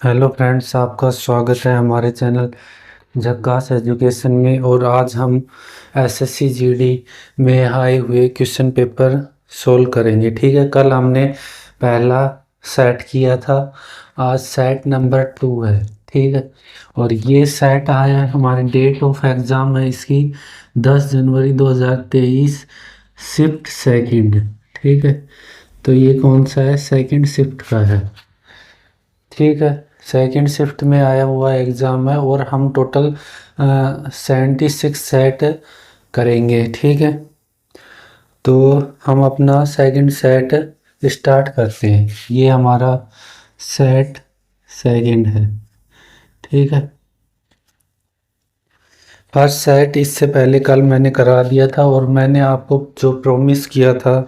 Hello friends, आपका स्वागत है हमारे चैनल झक्कास एजुकेशन में। और आज हम एसएससी जीडी में आए हुए क्वेश्चन पेपर सोल्व करेंगे। ठीक है, कल हमने पहला सेट किया था, आज सेट नंबर 2 है। ठीक है, और ये सेट आया है, हमारे डेट ऑफ एग्ज़ाम है इसकी 10 जनवरी 2023, शिफ्ट सेकंड। ठीक है, तो ये कौन सा है? सेकंड शिफ्ट का है। ठीक है, सेकंड शिफ्ट में आया हुआ एग्ज़ाम है और हम टोटल 76 सेट करेंगे। ठीक है, तो हम अपना सेकंड सेट स्टार्ट करते हैं। ये हमारा सेट सेकंड है। ठीक है, फर्स्ट सेट इससे पहले कल मैंने करा दिया था और मैंने आपको जो प्रॉमिस किया था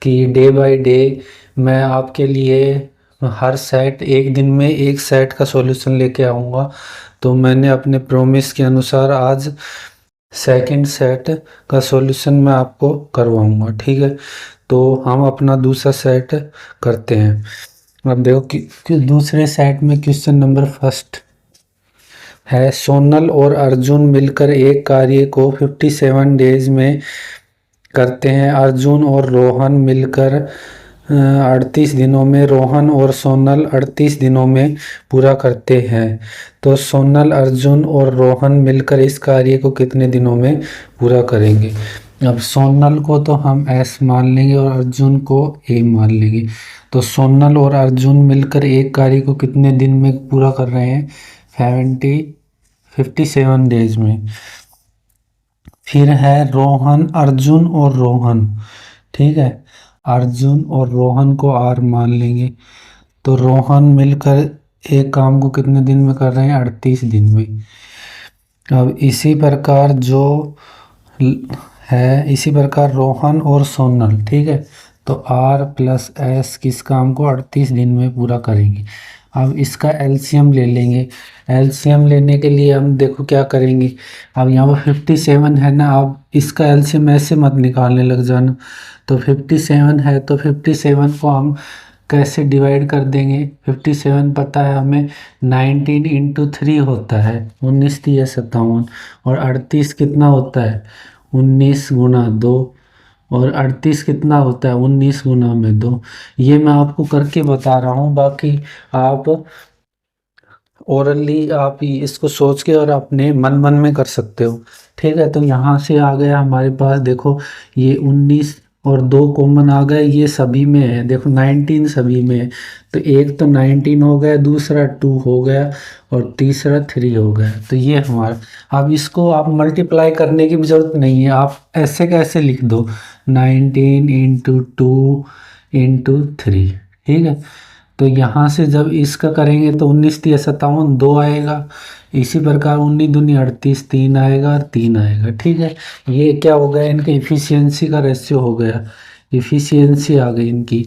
कि डे बाय डे मैं आपके लिए हर सेट एक दिन में एक सेट का सॉल्यूशन लेके आऊँगा। तो मैंने अपने प्रॉमिस के अनुसार आज सेकंड सेट का सॉल्यूशन मैं आपको करवाऊँगा। ठीक है, तो हम अपना दूसरा सेट करते हैं। अब देखो कि दूसरे सेट में क्वेश्चन नंबर फर्स्ट है, सोनल और अर्जुन मिलकर एक कार्य को 57 डेज में करते हैं। अर्जुन और रोहन मिलकर 38 दिनों में, रोहन और सोनल 38 दिनों में पूरा करते हैं। तो सोनल, अर्जुन और रोहन मिलकर इस कार्य को कितने दिनों में पूरा करेंगे? अब सोनल को तो हम एस मान लेंगे और अर्जुन को ए मान लेंगे। तो सोनल और अर्जुन मिलकर एक कार्य को कितने दिन में पूरा कर रहे हैं? 57 डेज में। फिर है रोहन, अर्जुन और रोहन। ठीक है, अर्जुन और रोहन को आर मान लेंगे। तो रोहन मिलकर एक काम को कितने दिन में कर रहे हैं? 38 दिन में। अब इसी प्रकार जो है, इसी प्रकार रोहन और सोनल। ठीक है, तो आर प्लस एस किस काम को 38 दिन में पूरा करेंगे। अब इसका एलसीएम ले लेंगे। एलसीएम लेने के लिए हम देखो क्या करेंगे। अब यहाँ पर 57 है ना, अब इसका एलसीएम ऐसे मत निकालने लग जाना। तो 57 है तो 57 को हम कैसे डिवाइड कर देंगे? 57 पता है हमें, 19 इंटू 3 होता है, 19 3 57। और 38 कितना होता है? 19 गुना 2। और 38 कितना होता है? 19 गुना में 2। ये मैं आपको करके बता रहा हूँ, बाकी आप ओरली आप इसको सोच के और अपने मन मन में कर सकते हो। ठीक है, तो यहाँ से आ गया हमारे पास, देखो ये 19 और 2 कॉमन आ गए, ये सभी में है। देखो 19 सभी में है, तो एक तो 19 हो गया, दूसरा 2 हो गया और तीसरा 3 हो गया। तो ये हमारा, अब इसको आप मल्टीप्लाई करने की भी जरूरत नहीं है, आप ऐसे कैसे लिख दो, 19 इंटू 2 इंटू 3। ठीक है, तो यहाँ से जब इसका करेंगे तो 19 3 57 2 आएगा। इसी प्रकार 19 दूनी 38 3 आएगा और 3 आएगा। ठीक है, ये क्या हो गया? इनका इफ़िशियंसी का रेशियो हो गया, इफ़िशियंसी आ गई इनकी।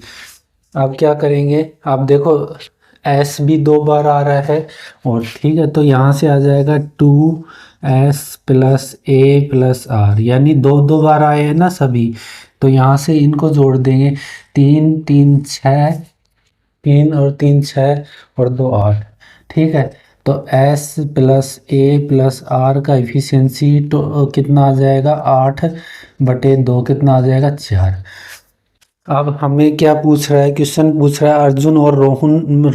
अब क्या करेंगे? आप देखो एस भी 2 बार आ रहा है, और ठीक है, तो यहाँ से आ जाएगा 2s plus A plus are, यानी 2 2 बार आए हैं ना सभी। तो यहाँ से इनको जोड़ देंगे, 3 3 6, 3 और 3 6 और 2 8। ठीक है, तो S plus A plus R का इफिशियंसी तो कितना आ जाएगा? 8/2 कितना आ जाएगा? 4। अब हमें क्या पूछ रहा है? क्वेश्चन पूछ रहा है अर्जुन और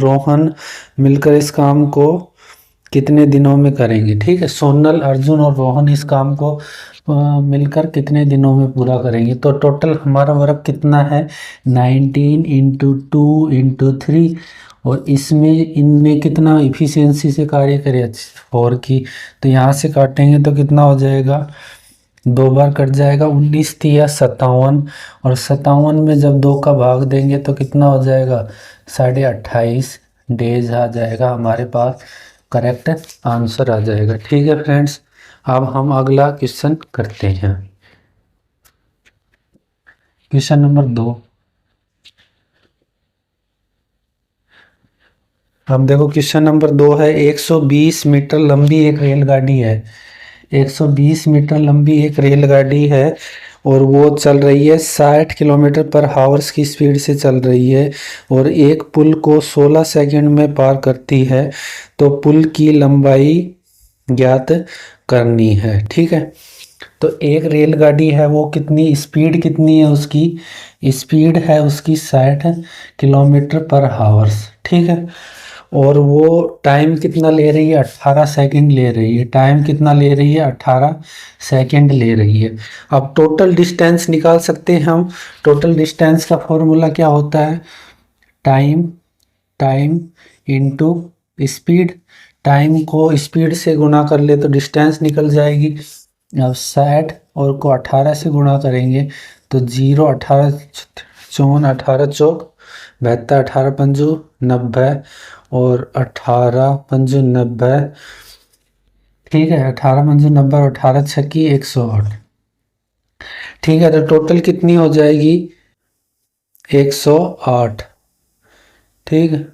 रोहन मिलकर इस काम को कितने दिनों में करेंगे। ठीक है, सोनल, अर्जुन और रोहन इस काम को मिलकर कितने दिनों में पूरा करेंगे। तो टोटल हमारा वर्क कितना है? 19 इंटू 2 इंटू 3, और इसमें इनमें कितना इफिशियंसी से कार्य करे? 4 की। तो यहाँ से काटेंगे तो कितना हो जाएगा? 2 बार कट जाएगा, 19 3 57, और 57 में जब 2 का भाग देंगे तो कितना हो जाएगा? 28.5 डेज आ जाएगा हमारे पास, करेक्ट आंसर आ जाएगा। ठीक है फ्रेंड्स, अब हम अगला क्वेश्चन करते हैं। Question number 2। अब देखो क्वेश्चन नंबर 2 है, 120 मीटर लंबी एक रेलगाड़ी है। 120 मीटर लंबी एक रेलगाड़ी है और वो चल रही है 60 किलोमीटर पर हावर्स की स्पीड से चल रही है और एक पुल को 16 सेकंड में पार करती है, तो पुल की लंबाई ज्ञात करनी है। ठीक है, तो एक रेलगाड़ी है वो कितनी स्पीड कितनी है उसकी, स्पीड है उसकी 60 किलोमीटर पर हावर्स। ठीक है, और वो टाइम कितना ले रही है, 18 सेकंड ले रही है। टाइम कितना ले रही है, 18 सेकंड ले रही है। अब टोटल डिस्टेंस निकाल सकते हैं हम। टोटल डिस्टेंस का फॉर्मूला क्या होता है, time time into speed. Time को स्पीड से गुना कर ले तो डिस्टेंस निकल जाएगी। अब 60 और को 18 से गुणा करेंगे तो 0, 18 54, 18 चौक 72, 18 पंजू 90 और 18 पंजू 90। ठीक है, 18 पंजू 90 और 18 छक्की 108। ठीक है, तो टोटल कितनी हो जाएगी, 108। ठीक है,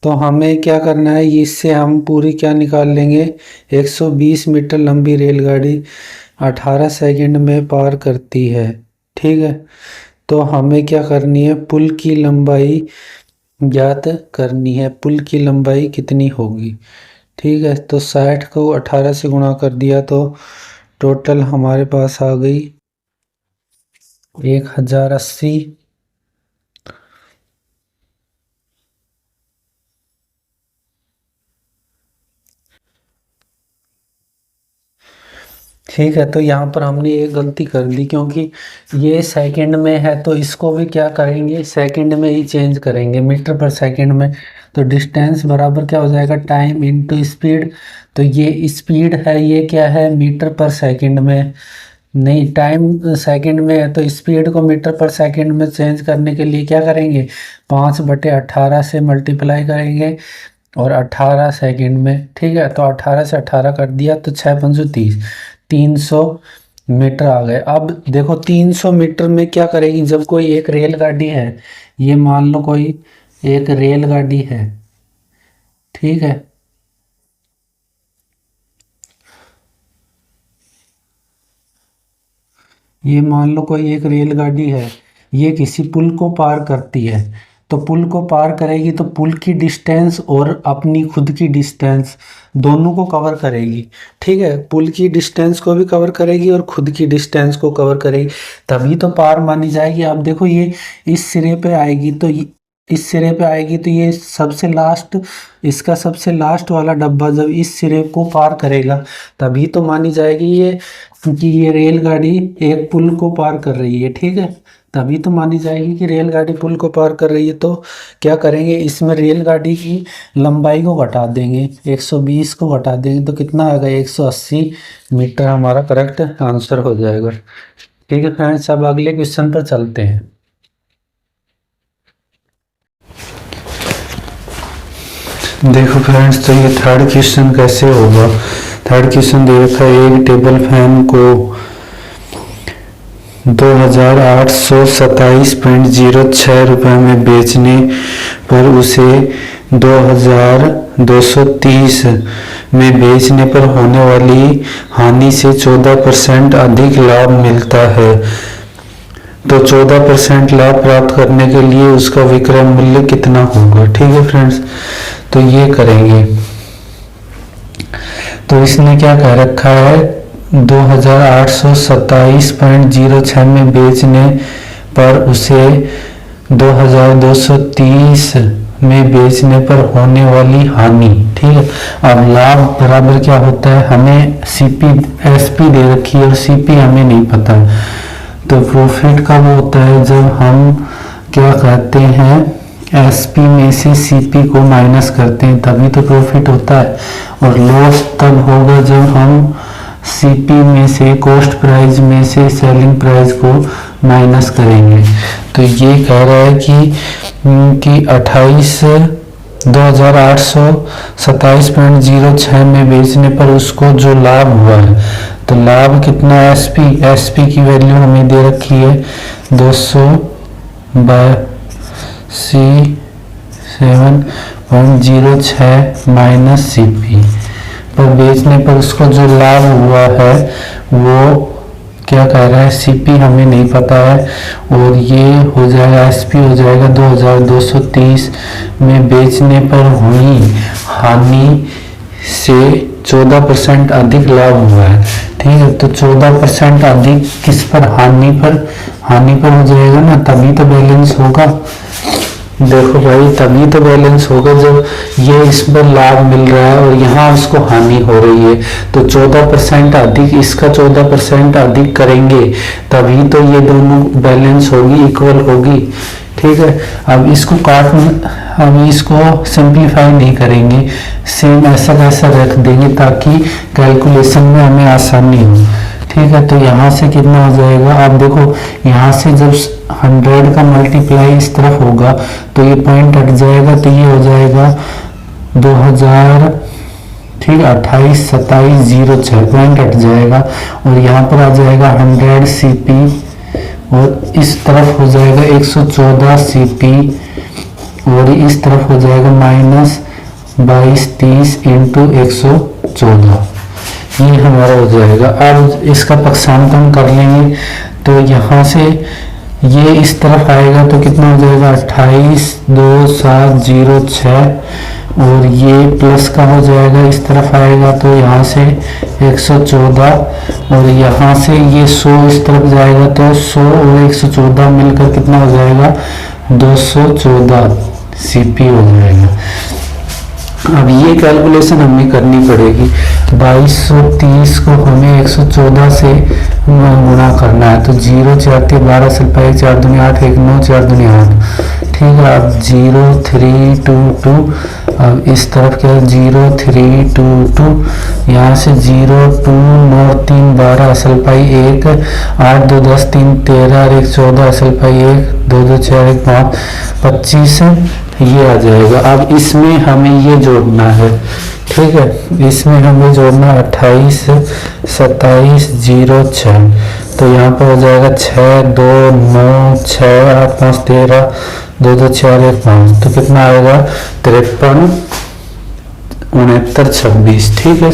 तो हमें क्या करना है, इससे हम पूरी क्या निकाल लेंगे, 120 मीटर लंबी रेलगाड़ी 18 सेकंड में पार करती है। ठीक है, तो हमें क्या करनी है, पुल की लंबाई ज्ञात करनी है। पुल की लंबाई कितनी होगी। ठीक है, तो 60 को 18 से गुणा कर दिया तो टोटल हमारे पास आ गई 1080। ठीक है, तो यहाँ पर हमने एक गलती कर दी, क्योंकि ये सेकंड में है तो इसको भी क्या करेंगे, सेकंड में ही चेंज करेंगे, मीटर पर सेकंड में। तो डिस्टेंस बराबर क्या हो जाएगा, टाइम इनटू स्पीड। तो ये स्पीड है, ये क्या है, मीटर पर सेकंड में। नहीं, टाइम सेकंड में है तो स्पीड को मीटर पर सेकंड में चेंज करने के लिए क्या करेंगे, 5/18 से मल्टीप्लाई करेंगे और 18 सेकंड में। ठीक है, तो 18 से 18 कर दिया तो 6 पंजो 30, 300 मीटर आ गए। अब देखो 300 मीटर में क्या करेगी, जब कोई एक रेलगाड़ी है, ये मान लो कोई एक रेलगाड़ी है। ठीक है, ये मान लो कोई एक रेलगाड़ी है, ये किसी पुल को पार करती है। तो पुल को पार करेगी तो पुल की डिस्टेंस और अपनी खुद की डिस्टेंस दोनों को कवर करेगी। ठीक है, पुल की डिस्टेंस को भी कवर करेगी और खुद की डिस्टेंस को कवर करेगी, तभी तो पार मानी जाएगी। अब देखो ये इस सिरे पे आएगी तो इस सिरे पे आएगी तो ये सबसे लास्ट, इसका सबसे लास्ट वाला डब्बा जब इस सिरे को पार करेगा तभी तो मानी जाएगी ये, क्योंकि ये रेलगाड़ी एक पुल को पार कर रही है। ठीक है, तभी तो मानी जाएगी कि रेलगाड़ी पुल को पार कर रही है। तो क्या करेंगे, इसमें रेलगाड़ी की लंबाई को घटा देंगे, 120 को घटा देंगे तो कितना आएगा, 180 मीटर हमारा करेक्ट आंसर हो जाएगा। ठीक है फ्रेंड्स, अब अगले क्वेश्चन पर चलते हैं। देखो फ्रेंड्स, तो ये थर्ड क्वेश्चन कैसे होगा। थर्ड क्वेश्चन दे रखा है, एक टेबल फैन को 2827.06 रुपये में बेचने पर उसे 2230 में बेचने पर होने वाली हानि से 14% अधिक लाभ मिलता है। तो 14% लाभ प्राप्त करने के लिए उसका विक्रय मूल्य कितना होगा। ठीक है फ्रेंड्स, तो ये करेंगे। तो इसने क्या कह रखा है, 2827.06 में बेचने पर उसे 2230 में बेचने पर होने वाली हानि। ठीक है, अब लाभ बराबर क्या होता है, हमें सीपी एसपी दे रखी है और सीपी हमें नहीं पता। तो प्रॉफिट कब होता है, जब हम क्या कहते हैं, एसपी में से सीपी को माइनस करते हैं तभी तो प्रॉफिट होता है। और लॉस तब होगा जब हम सीपी में से, कॉस्ट प्राइस में से सेलिंग प्राइस को माइनस करेंगे। तो ये कह रहा है कि 2827.06 में बेचने पर उसको जो लाभ हुआ है, तो लाभ कितना, एसपी की वैल्यू हमें दे रखी है 282.07.06 माइनस सीपी। पर बेचने पर उसको जो लाभ हुआ है वो क्या कह रहा है, सीपी हमें नहीं पता है, और ये हो जाएगा एसपी हो जाएगा 2230 में बेचने पर हुई हानि से 14% अधिक लाभ हुआ है। ठीक है, तो 14% अधिक किस पर, हानि पर हो जाएगा ना, तभी तो बैलेंस होगा। देखो भाई, तभी तो बैलेंस होगा जब ये इस पर लाभ मिल रहा है और यहाँ उसको हानि हो रही है। तो 14% अधिक, इसका 14% अधिक करेंगे तभी तो ये दोनों बैलेंस होगी, इक्वल होगी। ठीक है, अब इसको अब इसको सिंप्लीफाई नहीं करेंगे, सेम ऐसा कैसा रख देंगे ताकि कैलकुलेशन में हमें आसानी हो। ठीक है, तो यहाँ से कितना हो जाएगा, आप देखो यहाँ से जब 100 का मल्टीप्लाई इस तरफ होगा तो ये पॉइंट हट जाएगा, तो ये हो जाएगा 2000, ठीक है, 282706 पॉइंट हट जाएगा, और यहाँ पर आ जाएगा 100 सीपी, और इस तरफ हो जाएगा 114 सीपी, और इस तरफ हो जाएगा -2230 इंटू 114, ये हमारा हो जाएगा। अब इसका पक्षांतरण कर लेंगे तो यहाँ से ये इस तरफ आएगा तो कितना हो जाएगा 282706, और ये प्लस का हो जाएगा, इस तरफ आएगा तो यहाँ से 114, और यहाँ से ये 100 इस तरफ जाएगा तो 100 और 114 मिलकर कितना हो जाएगा 214 सीपी हो जाएगा। अब ये कैलकुलेशन हमें करनी पड़ेगी, 2230 को हमें 114 से गुणा करना है, तो 0 4 12 सल्पाई 4 दूनी 8 1 9 4 दूनी 8। ठीक है, अब 0322, अब इस तरफ क्या है 0322, यहाँ से 0 2 9 3 12 सल्पाई 1 8 2 10 3 13 और 1 14 सल्पाई 1 2 2 4 1 5 25, ये आ जाएगा। अब इसमें हमें ये जोड़ना है। ठीक है, इसमें हमें जोड़ना 28 2706, तो यहाँ पर हो जाएगा 6 2 9 6 8 5 13 2 2 4 1 5, तो कितना आएगा 53 69 26। ठीक है,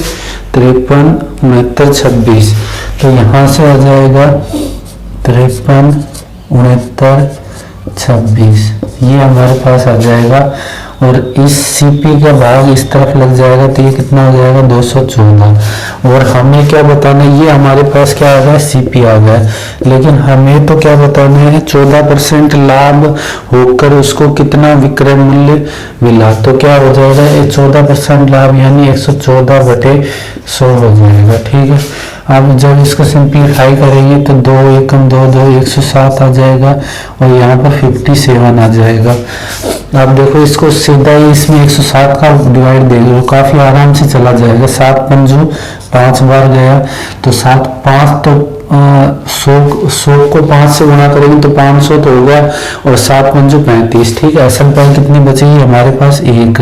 53 69 26, तो यहाँ से आ जाएगा 53 69 26, ये हमारे पास आ जाएगा, और इस सीपी का भाग इस तरफ लग जाएगा तो ये कितना हो जाएगा 214। और हमें क्या बताना है, ये हमारे पास क्या आ गया सीपी आ गया, लेकिन हमें तो क्या बताना है 14% लाभ होकर उसको कितना विक्रय मूल्य मिला, तो क्या हो जाएगा 14% लाभ यानी 114/100 हो जाएगा। ठीक है, अब जब इसको सिंप्लीफाई करेंगे तो 2 एकम 2 2 107 आ जाएगा, और यहाँ पर 57 आ जाएगा। अब देखो इसको सीधा ही इसमें 107 का डिवाइड दे दो, काफ़ी आराम से चला जाएगा। 7 पंजू 5 बार गया, तो 7 5 तो 100 को 5 से गुणा करेंगे तो 500 तो हो गया, और 7 पंजू 35। ठीक है, असल पाई कितनी बचेगी हमारे पास 1,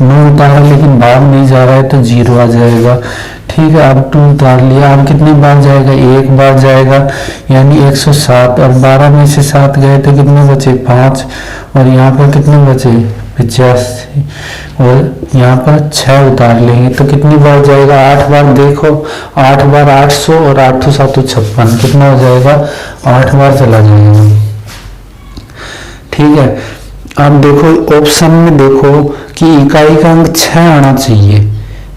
9 उतारा लेकिन बाहर नहीं जा रहा है तो 0 आ जाएगा। ठीक है, अब 2 उतार लिया, अब कितनी बार जाएगा 1 बार जाएगा यानी 107, और 12 में से 7 गए तो कितने बचे 5, और यहाँ पर कितने बचे 85, और यहाँ पर 6 उतार लेंगे तो कितनी बार जाएगा 8 बार। देखो 8 बार 800 और 8 7 56, कितना हो जाएगा 8 बार चला जाएगा। ठीक है, अब देखो ऑप्शन में देखो कि इकाई का अंक 6 आना चाहिए,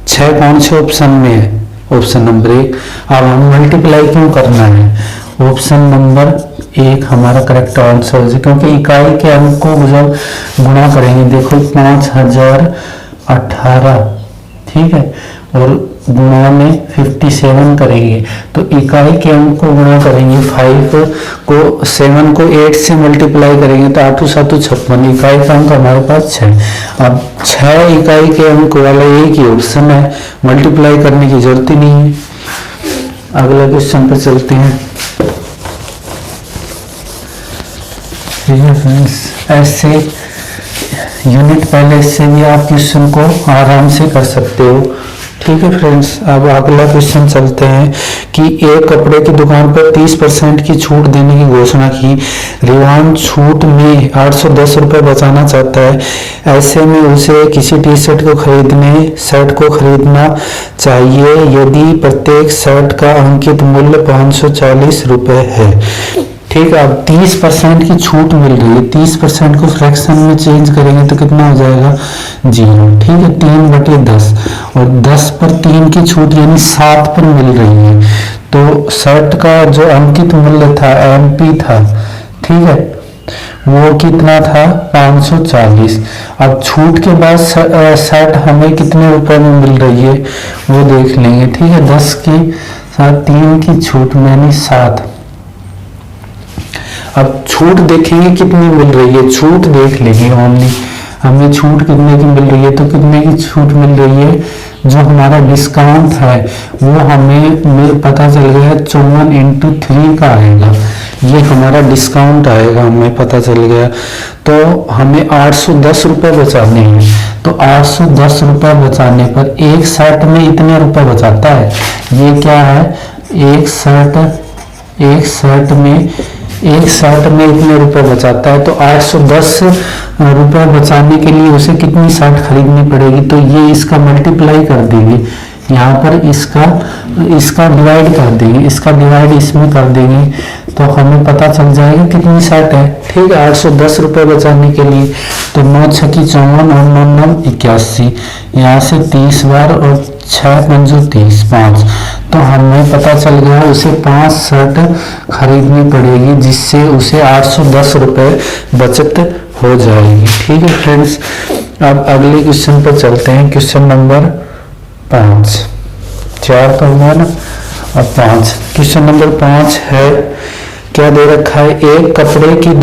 6 कौन से ऑप्शन में है, ऑप्शन नंबर 1। अब हम मल्टीप्लाई क्यों करना है, ऑप्शन नंबर 1 हमारा करेक्ट आंसर है, क्योंकि इकाई के अंक को जब गुणा करेंगे, देखो 5018, ठीक है, और गुणा में 57 करेंगे तो इकाई के अंक को गुणा करेंगे, 7 को 8 से मल्टीप्लाई करेंगे तो 8 7 56, इकाई का अंक हमारे पास 6। अब 6 इकाई के अंक वाला एक ही ऑप्शन है, मल्टीप्लाई करने की जरूरत ही नहीं है। अगला क्वेश्चन पर चलते हैं। ठीक है फ्रेंड्स, ऐसे यूनिट पहले से भी आप क्वेश्चन को आराम से कर सकते हो। ठीक है फ्रेंड्स, अब अगला क्वेश्चन चलते हैं कि एक कपड़े की दुकान पर 30% की छूट देने की घोषणा की। रिवान छूट में 810 रुपये बचाना चाहता है। ऐसे में उसे किसी टी शर्ट को खरीदना चाहिए यदि प्रत्येक शर्ट का अंकित मूल्य 540 रुपये है। ठीक है, अब 30% की छूट मिल रही है। 30% को फ्रैक्शन में चेंज करेंगे तो कितना हो जाएगा, 0। ठीक है, 3/10 और 10 पर 3 की छूट यानी 7 पर मिल रही है। तो शर्ट का जो अंकित मूल्य था, MP था, ठीक है, वो कितना था, 540। अब छूट के बाद शर्ट हमें कितने रुपए में मिल रही है वो देख लेंगे। ठीक है, 10 की साथ 3 की छूट यानी 7। अब छूट देखेंगे कितनी मिल रही है, छूट देख लेंगे ओनली, हमें छूट कितने की मिल रही है। तो कितने की छूट मिल रही है, जो हमारा डिस्काउंट है वो हमें पता चल गया 54x3 का आएगा, ये हमारा डिस्काउंट आएगा, हमें पता चल गया। तो हमें 810 रुपये बचाने हैं। तो 810 रुपये बचाने पर एक शर्ट में इतने रुपए बचाता है, ये क्या है, एक शर्ट में इतने रुपए बचाता है। तो 810 रुपए बचाने के लिए उसे कितनी शर्ट खरीदनी पड़ेगी, तो ये इसका मल्टीप्लाई कर देंगे, यहाँ पर इसका डिवाइड कर देंगे, इसका डिवाइड इसमें कर देंगे तो हमें पता चल जाएगा कितनी शर्ट है। ठीक है, 810 रुपये बचाने के लिए तो 9 6 की 54 और 9 9 81, यहाँ से 30 बार और 6 5 30 5, तो हमें पता चल गया उसे 5 शर्ट खरीदनी पड़ेगी, जिससे उसे 810 रुपये बचत हो जाएगी। ठीक है फ्रेंड्स, अब अगले क्वेश्चन पर चलते हैं। क्वेश्चन नंबर 5, 4 तो हुआ ना, अब 5। क्वेश्चन नंबर 5 है, क्या दे रखा है, एक कपड़े की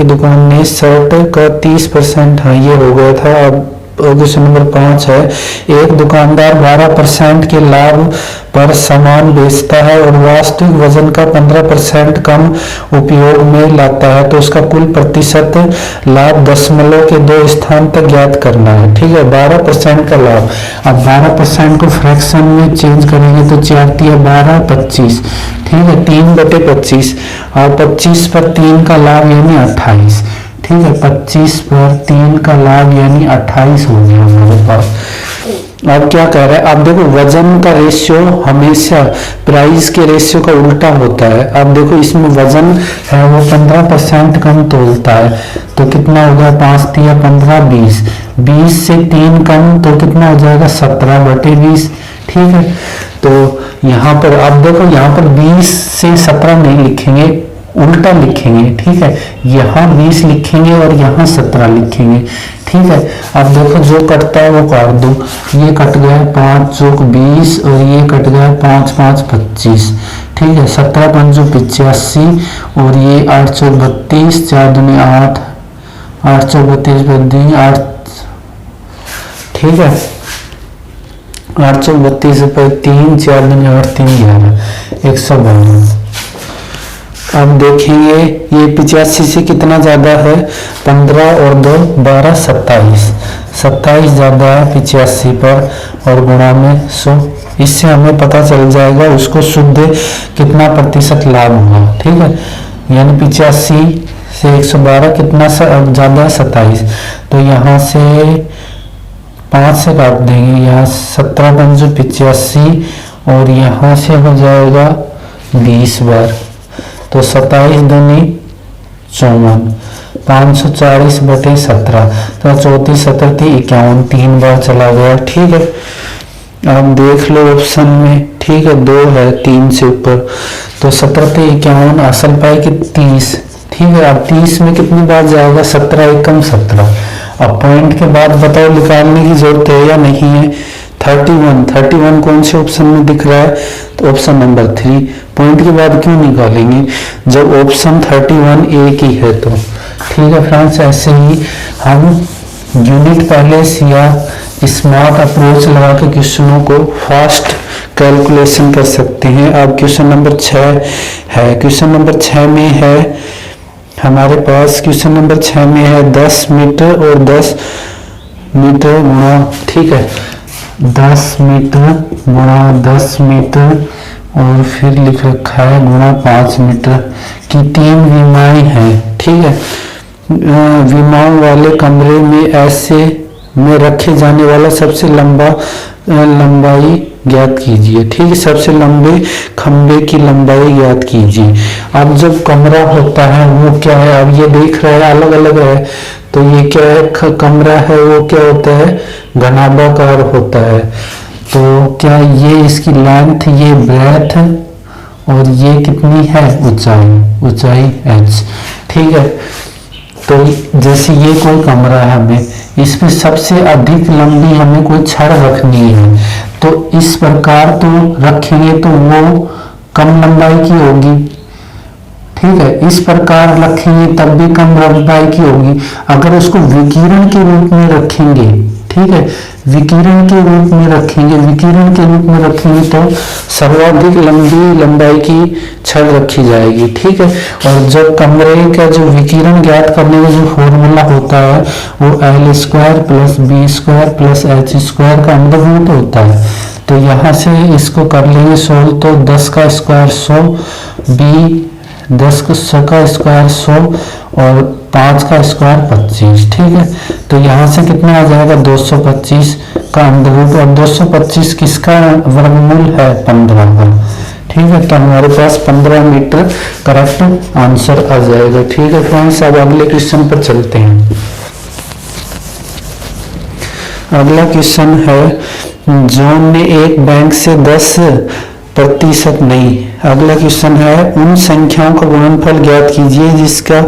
दुकान ने शर्ट का 30%, हाँ ये हो गया था। अब क्वेश्चन नंबर 5 है, एक दुकानदार 12% के लाभ पर सामान बेचता है और वास्तविक वजन का 15% कम उपयोग में लाता है, तो उसका कुल प्रतिशत लाभ दशमलव के 2 स्थान तक ज्ञात करना है। ठीक है, 12% का लाभ। अब 12% को फ्रैक्शन में चेंज करेंगे तो 4 × 12 25। ठीक है, 3/25 और 25 पर 3 का लाभ यानी 28। ठीक है, 25 पर 3 का लाभ यानी 28 हो गया हमारे पास। अब क्या कह रहा है, अब देखो वजन का रेशियो हमेशा प्राइस के रेशियो का उल्टा होता है। अब देखो इसमें वजन है वो 15% कम तोलता है, तो कितना हो गया, 5 × 15 20, 20 से 3 कम तो कितना हो जाएगा, 17/20। ठीक है, तो यहाँ पर अब देखो, यहाँ पर 20 से 17 नहीं लिखेंगे, उल्टा लिखेंगे। ठीक है, यहाँ 20 लिखेंगे और यहाँ 17 लिखेंगे। ठीक है, अब देखो जो कटता है वो काट दो, ये कट गया 5 × 20 और ये कट गया 5 × 5 25। ठीक है, 17 × 5 85 और ये 8 × 4 32, 4 दूनी 8, 8 × 4 32 8। ठीक है, 8 × 4 32 पर 3, 4 दूनी 8 3 11, 152। अब देखेंगे ये 85 से कितना ज़्यादा है, 15 और 2 12 27, 27 ज़्यादा है 85 पर और गुणा में 100। इससे हमें पता चल जाएगा उसको शुद्ध कितना प्रतिशत लाभ हुआ। ठीक है, यानी 85 से 112 कितना ज़्यादा है, 27। तो यहाँ से 5 से काट देंगे, यहाँ 17 × 5 85 और यहाँ से हो जाएगा 20 बार, तो 27 दूनी 54, 540/17, तो 34 17 51, 3 बार चला गया। ठीक है, अब देख लो ऑप्शन में। ठीक है, 2 है 3 से ऊपर, तो 17 51, असल पाई कि 30। ठीक है, अब 30 में कितनी बार जाएगा, 17 एकम 17। अब पॉइंट के बाद बताओ निकालने की जरूरत है या नहीं है। 31 कौन से ऑप्शन में दिख रहा है, तो ऑप्शन नंबर 3। पॉइंट के बाद क्यों निकालेंगे जब ऑप्शन 31 एक ही है तो। ठीक है फ्रेंड्स, ऐसे ही हम यूनिट पैलेस या स्मार्ट अप्रोच लगा के क्वेश्चनों को फास्ट कैलकुलेशन कर सकते हैं। अब क्वेश्चन नंबर 6 है। क्वेश्चन नंबर 6 में है हमारे पास क्वेश्चन नंबर 6 में है 10 मीटर और 10 मीटर गुणा, ठीक है, 10 मीटर गुणा 10 मीटर और फिर लिख रखा है गुणा 5 मीटर की 3 विमाएं हैं, ठीक है। विमाओं वाले कमरे में ऐसे में रखे जाने वाला सबसे लंबाई ज्ञात कीजिए, ठीक है, सबसे लंबे खंबे की लंबाई ज्ञात कीजिए। अब जब कमरा होता है वो क्या है, अब ये देख रहे हैं अलग अलग है, तो ये क्या है, कमरा है वो क्या होता है, घनाभाकार होता है। तो क्या ये इसकी लेंथ, ये ब्रेथ और ये कितनी है, ऊंचाई h, ठीक है। तो जैसे ये कोई कमरा है, हमें इसमें सबसे अधिक लंबी हमें कोई छड़ रखनी है, तो इस प्रकार तो रखेंगे तो वो कम लंबाई की होगी, ठीक है। इस प्रकार रखेंगे तब भी कम लंबाई की होगी। अगर उसको विकिरण के रूप में रखेंगे, ठीक है, विकिरण के रूप में रखेंगे तो सर्वाधिक लंबी लंबाई की छड़ रखी जाएगी, ठीक है। और जब कमरे का जो विकिरण ज्ञात करने का जो फॉर्मूला होता है वो L² plus B² plus H² का अंडर रूट होता है। तो यहाँ से इसको कर लेंगे सोल्व, तो 10 का स्क्वायर 100, B 10 का स्क्वायर 100 और 5 का स्क्वायर 25, ठीक है। तो यहाँ से कितना आ जाएगा, 225 का अंडर रूट, और 225 किसका वर्गमूल है, 15 का, ठीक है। तो हमारे पास 15 मीटर करेक्ट आंसर आ जाएगा, ठीक है फ्रेंड्स। अब अगले क्वेश्चन पर चलते हैं। अगला क्वेश्चन है, जॉन ने एक बैंक से 10% नहीं, अगला क्वेश्चन है, उन संख्याओं का गुणनफल ज्ञात कीजिए जिसका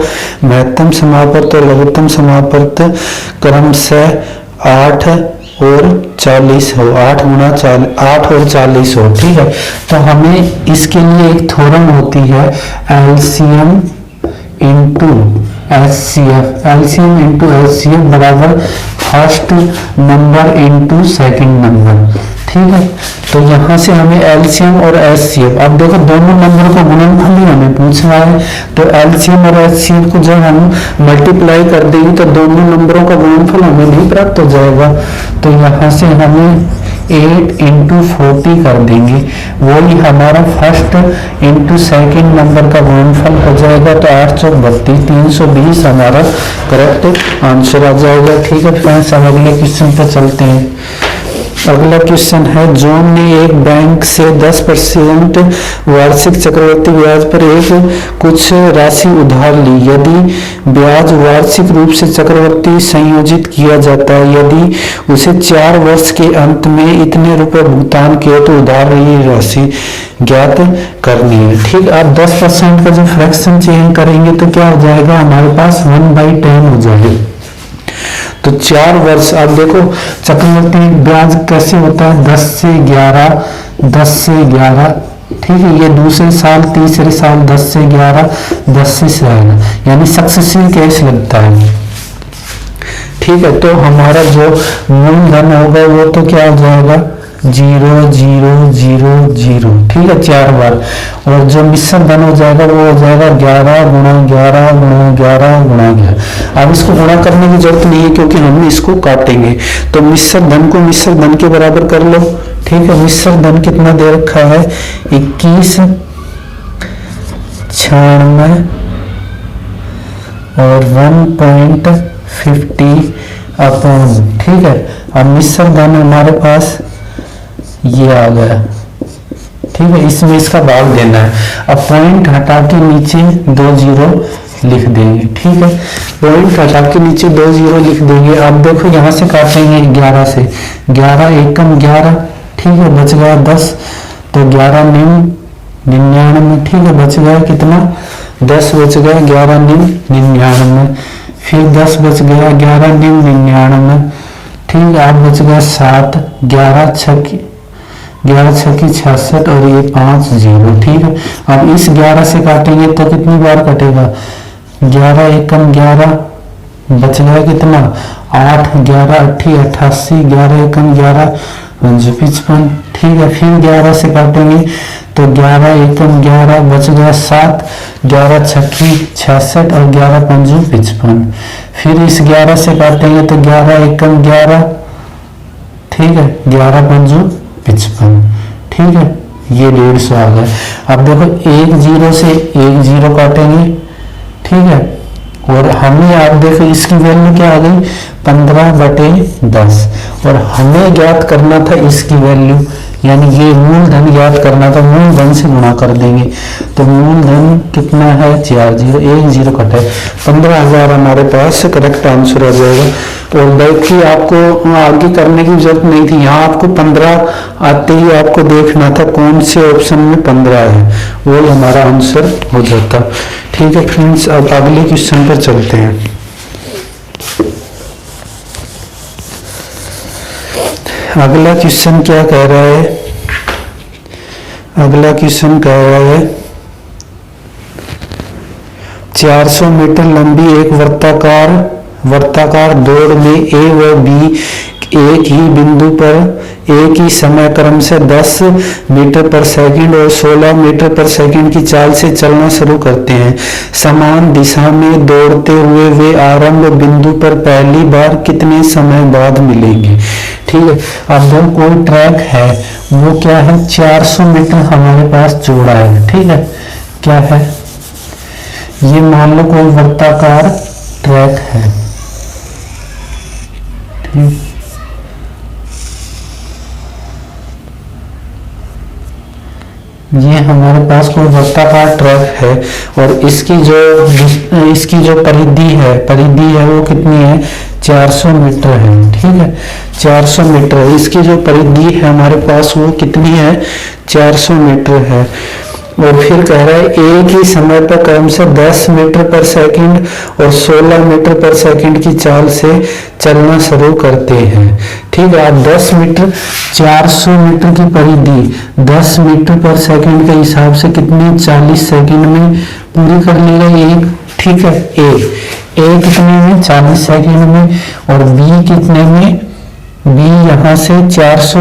महत्तम समापवर्त और लघुत्तम समापवर्त क्रमशः 8 और 40 हो, 8 और 40 हो, ठीक है। तो हमें इसके लिए एक थ्योरम होती है LCM इंटू HCF बराबर first number into second number, ठीक है। तो यहाँ से हमें LCM और HCF, अब देखो दोनों नंबर को गुणनफल ही हमें पूछ रहा है, तो LCM और HCF को जब हम मल्टीप्लाई कर देंगे तो दोनों नंबरों का गुणनफल हमें नहीं प्राप्त हो जाएगा। तो यहाँ से हमें 8 इंटू 40 कर देंगे, वही हमारा फर्स्ट इंटू सेकेंड नंबर का गुणनफल हो जाएगा। तो 8 चौक 32, 320 हमारा करेक्ट आंसर आ जाएगा, ठीक है फ्रेंड्स। अब अगले क्वेश्चन पर चलते हैं। अगला क्वेश्चन है, जॉन ने एक बैंक से 10% वार्षिक चक्रवृद्धि ब्याज पर एक कुछ राशि उधार ली। यदि ब्याज वार्षिक रूप से चक्रवृद्धि संयोजित किया जाता है, यदि उसे 4 वर्ष के अंत में इतने रुपए भुगतान किए तो उधार रही राशि ज्ञात करनी है, ठीक। आप 10% का जो फ्रैक्शन चेंज करेंगे तो क्या हो जाएगा, हमारे पास 1/10 हो जाएगा। तो 4 वर्ष, आप देखो चक्रवृद्धि ब्याज कैसे होता है, 10 से 11, ठीक है। ये दूसरे साल, तीसरे साल 10 से 11, 10 से 11, यानी सक्सेसिव कैश लगता है, ठीक है। तो हमारा जो मूलधन होगा वो तो क्या हो जाएगा, 0 0 0 0, ठीक है, 4 बार। और जो मिश्र धन हो जाएगा वो हो जाएगा 11 गुणा 11 गुणा 11 गुणा 11। अब इसको गुणा करने की जरूरत नहीं है क्योंकि हम इसको काटेंगे, तो मिश्र धन को मिश्र धन के बराबर कर लो, ठीक है। मिश्र धन कितना दे रखा है, 21 96 और 1.50 अपॉन, ठीक है। अब मिश्र धन हमारे पास ये आ गया, ठीक है। इसमें इसका भाग देना है, अब पॉइंट हटा के नीचे 2 0 लिख देंगे, ठीक है। पॉइंट हटा के नीचे 2 0 लिख देंगे। अब देखो यहाँ से काटेंगे 11 से, 11 एकम 11, ठीक है, बच गया 10, तो 11 निम 99, ठीक है, बच गया कितना, 10 बच गया, 11 निम 99, फिर 10 बच गया, 11 निम 99, ठीक है। अब बच गया 7, 11 6 की 66 और ये 5 0, ठीक है। अब इस 11 से काटेंगे तो कितनी बार कटेगा, 11 एकम 11, बच गया कितना, 8 11 80 88, 11 एकम 11 55, ठीक है। फिर 11 से काटेंगे तो 11 एकम 11 बच गया 7, 11 छक्की 66 और 11 पंजू 55। फिर इस 11 से काटेंगे तो 11 एकम 11, ठीक है, 11 पंजू 55, ठीक है, ये 150 आ गया। अब देखो 1 0 से 1 0 काटेंगे, ठीक है, और हमें आप देखो इसकी वैल्यू क्या आ गई 15/10, और हमें ज्ञात करना था इसकी वैल्यू, यानी ये मूलधन ज्ञात करना था, मूलधन से गुणा कर देंगे। तो मूलधन कितना है 4 0, 1 0 कटा है, 15,000 हमारे पास करेक्ट आंसर आ जाएगा। और बाकी आपको आगे करने की जरूरत नहीं थी, यहाँ आपको 15 आते ही आपको देखना था कौन से ऑप्शन में 15 है, वो हमारा आंसर हो जाता। ठीक है फ्रेंड्स, अब अगले क्वेश्चन पर चलते हैं। अगला क्वेश्चन क्या कह रहा है, अगला क्वेश्चन कह रहा है 400 मीटर लंबी एक वर्ताकार दौड़ में ए व बी एक ही बिंदु पर एक ही समय क्रम से 10 मीटर पर सेकंड और 16 मीटर पर सेकंड की चाल से चलना शुरू करते हैं। समान दिशा में दौड़ते हुए वे आरंभ बिंदु पर पहली बार कितने समय बाद मिलेंगे। ठीक है, अब जो कोई ट्रैक है वो क्या है 400 मीटर हमारे पास जोड़ा है। ठीक है, क्या है ये, मान लो कोई वृत्ताकार ट्रैक है, ठीक, ये हमारे पास कोई वृत्ताकार ट्रैक है और इसकी जो परिधि है वो कितनी है 400 मीटर है। ठीक है, 400 मीटर है, इसकी जो परिधि है हमारे पास वो कितनी है 400 मीटर है। और फिर कह रहा है एक ही समय पर क्रम से 10 मीटर पर सेकंड और 16 मीटर पर सेकंड की चाल से चलना शुरू करते हैं। ठीक है, अब 10 मीटर 400 मीटर की परिधि 10 मीटर पर सेकंड के हिसाब से कितनी 40 सेकंड में पूरी कर लेगा एक। ठीक है, ए कितने में 40 सेकंड में, और बी कितने में, बी यहाँ से 400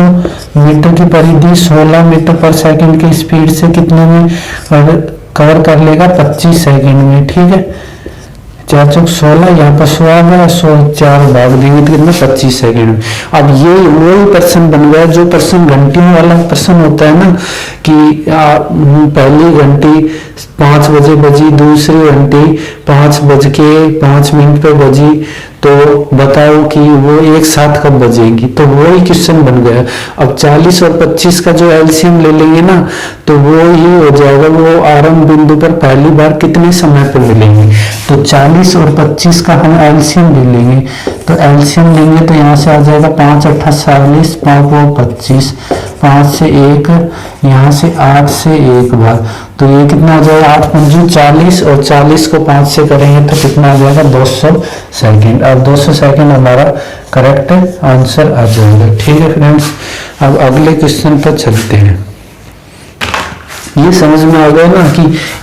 मीटर की परिधि 16 मीटर पर सेकंड की स्पीड से कितने में कवर कर लेगा 25 सेकंड में। ठीक है, 4 चौक 16, यहाँ पर 16 4 भाग देंगे तो कितना 25 सेकंड में। अब ये वही पर्सन बन गया जो पर्सन घंटियों वाला पर्सन होता है ना, कि पहली घंटी 5 बजे बजी, दूसरी घंटी 5:05 पे बजी, तो बताओ कि वो एक साथ कब बजेगी। तो वही क्वेश्चन बन गया। अब 40 और 25 का जो एलसीएम ले लेंगे ना, तो वो ही हो जाएगा, वो आरंभ बिंदु पर पहली बार कितने समय पर मिलेंगे। तो 40 और 25 का हम एलसीएम ले लेंगे, तो एलसीएम लेंगे तो यहाँ से आ जाएगा 5 8 40, 5 25, 5 से 1, यहाँ से 8 से 1 बार, तो ये कितना आ जाएगा 8 पंजू 40, और 40 को 5 से करेंगे तो कितना आ जाएगा 200 सेकंड। अब 200 सेकंड हमारा करेक्ट आंसर आ जाएगा। ठीक है फ्रेंड्स, अब अगले क्वेश्चन पर चलते हैं। ये समझ में आ गया ना कि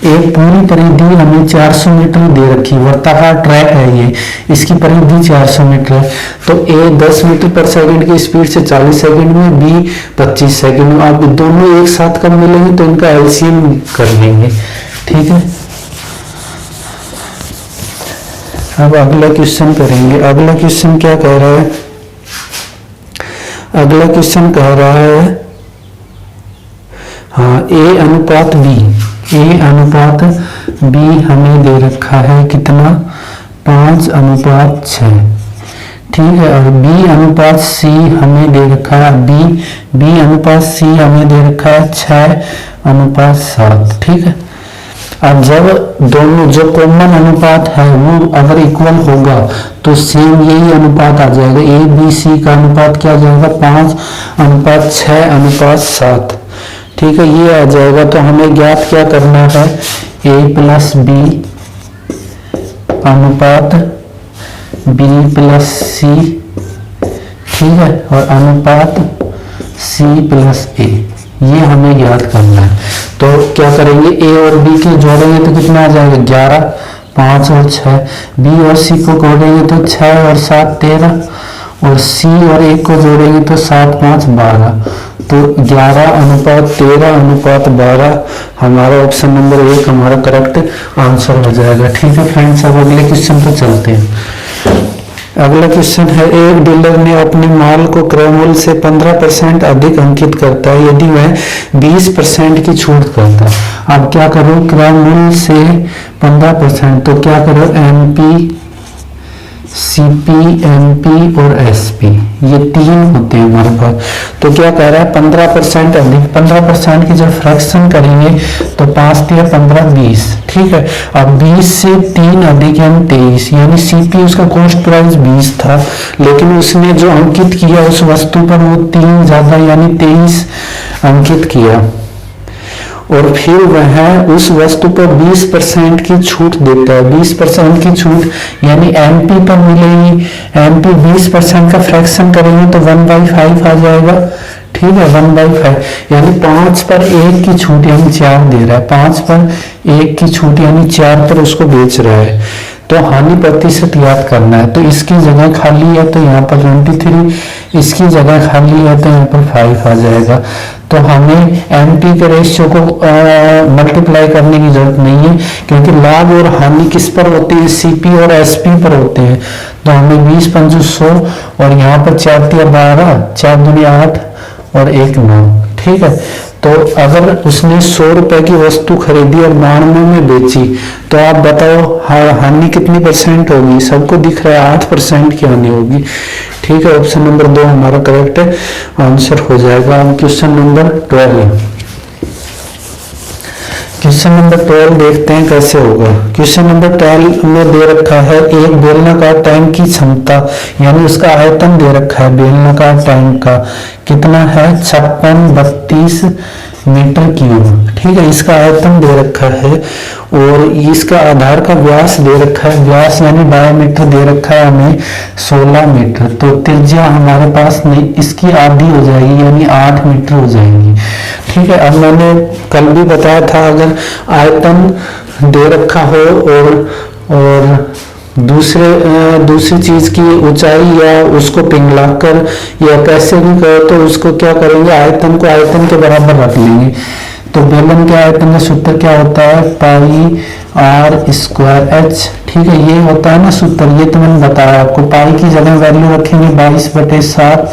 एक पूरी परिधि हमें 400 मीटर दे रखी, वर्ताकार ट्रैक है ये, इसकी परिधि 400 मीटर है। तो ए 10 मीटर पर सेकंड की स्पीड से 40 सेकंड में, बी 25 सेकंड में। आप दोनों एक साथ कब मिलेंगे तो इनका एलसीएम कर लेंगे। ठीक है, अब अगला क्वेश्चन करेंगे। अगला क्वेश्चन क्या कह रहा है, अगला क्वेश्चन कह रहा है हाँ ए अनुपात बी हमें दे रखा है कितना 5:6। ठीक है, और बी अनुपात सी हमें दे रखा है, बी अनुपात सी हमें दे रखा है 6:7। ठीक है, अब जब दोनों जो कॉमन अनुपात है वो अगर इक्वल होगा तो सेम यही अनुपात आ जाएगा। ए बी सी का अनुपात क्या आ जाएगा 5:6:7। ठीक है, ये आ जाएगा। तो हमें ज्ञात क्या करना है, ए प्लस बी अनुपात बी प्लस सी, ठीक है, और अनुपात सी प्लस ए, ये हमें ज्ञात करना है। तो क्या करेंगे, ए और बी के जोड़ेंगे तो कितना आ जाएगा 11, 5 और 6, बी और सी को जोड़ेंगे तो 6 और 7 13, और सी और 1 को जोड़ेंगे तो 7 5 12। तो 11:13:12 हमारा ऑप्शन नंबर 1 हमारा करेक्ट आंसर हो जाएगा। ठीक है फ्रेंड्स, अब अगले क्वेश्चन पर चलते हैं। अगला क्वेश्चन है, एक डीलर ने अपने माल को क्रय मूल्य से 15% अधिक अंकित करता है यदि वह 20% की छूट करता है। अब क्या करो, क्रय मूल्य से 15%, तो क्या करो, एमपी, सीपी, एमपी और एसपी, ये 3 होते हैं हमारे पास। तो क्या कह रहा है, 15% अधिक, 15% की जब फ्रैक्शन करेंगे तो 5 या 15 20। ठीक है, अब 20 से 3 अधिक यानी 23, यानी सीपी उसका कॉस्ट प्राइस 20 था, लेकिन उसने जो अंकित किया उस वस्तु पर वो 3 ज्यादा यानी 23 अंकित किया, और फिर वह उस वस्तु पर 20% की छूट देता है। 20% की छूट यानी एमपी पर मिलेगी, एमपी 20% का फ्रैक्शन करेंगे तो 1/5 आ जाएगा। ठीक है, 1/5 यानी 5 पर 1 की छूट यानी 4 दे रहा है, 5 पर 1 की छूट यानी 4 पर उसको बेच रहा है। तो हानि प्रतिशत याद करना है, तो इसकी जगह खाली है तो यहाँ पर 23, इसकी जगह खाली है तो यहाँ पर 5 आ जाएगा। तो हमें एमपी के रेशियो को मल्टीप्लाई करने की जरूरत नहीं है, क्योंकि लाभ और हानि किस पर होती है, सीपी और एसपी पर होते हैं। तो हमें 20 5 100 और यहाँ पर 4 3 12, 4 दूनी 8 और 1 9। ठीक है, तो अगर उसने 100 रुपए की वस्तु खरीदी और 92 में बेची, तो आप बताओ हानि कितनी परसेंट होगी, सबको दिख रहा है 8% की हानि होगी। ठीक है, ऑप्शन नंबर 2 हमारा करेक्ट आंसर हो जाएगा। अब क्वेश्चन नंबर 12, क्वेश्चन नंबर 12 देखते हैं कैसे होगा। क्वेश्चन नंबर 12 में दे रखा है, एक बेलनाकार टैंक की क्षमता यानी उसका आयतन दे रखा है, बेलनाकार टैंक का कितना है, 5632 मीटर क्यूब। ठीक है, इसका आयतन दे रखा है और इसका आधार का व्यास दे रखा है, व्यास यानी डायमीटर दे रखा है हमें 16 मीटर। तो त्रिज्या हमारे पास नहीं, इसकी आधी हो जाएगी यानी 8 मीटर हो जाएगी। ठीक है, अब मैंने कल भी बताया था, अगर आयतन दे रखा हो और दूसरी चीज की ऊंचाई या उसको पिघलाकर या कैसे भी करो तो उसको क्या करेंगे, आयतन को आयतन के बराबर रख लेंगे। तो बेलन के आयतन का सूत्र क्या होता है, पाई आर स्क्वायर एच। ठीक है, ये होता है ना सूत्र, ये तो मैंने बताया आपको। पाई की जगह वैल्यू रखेंगे 22/7,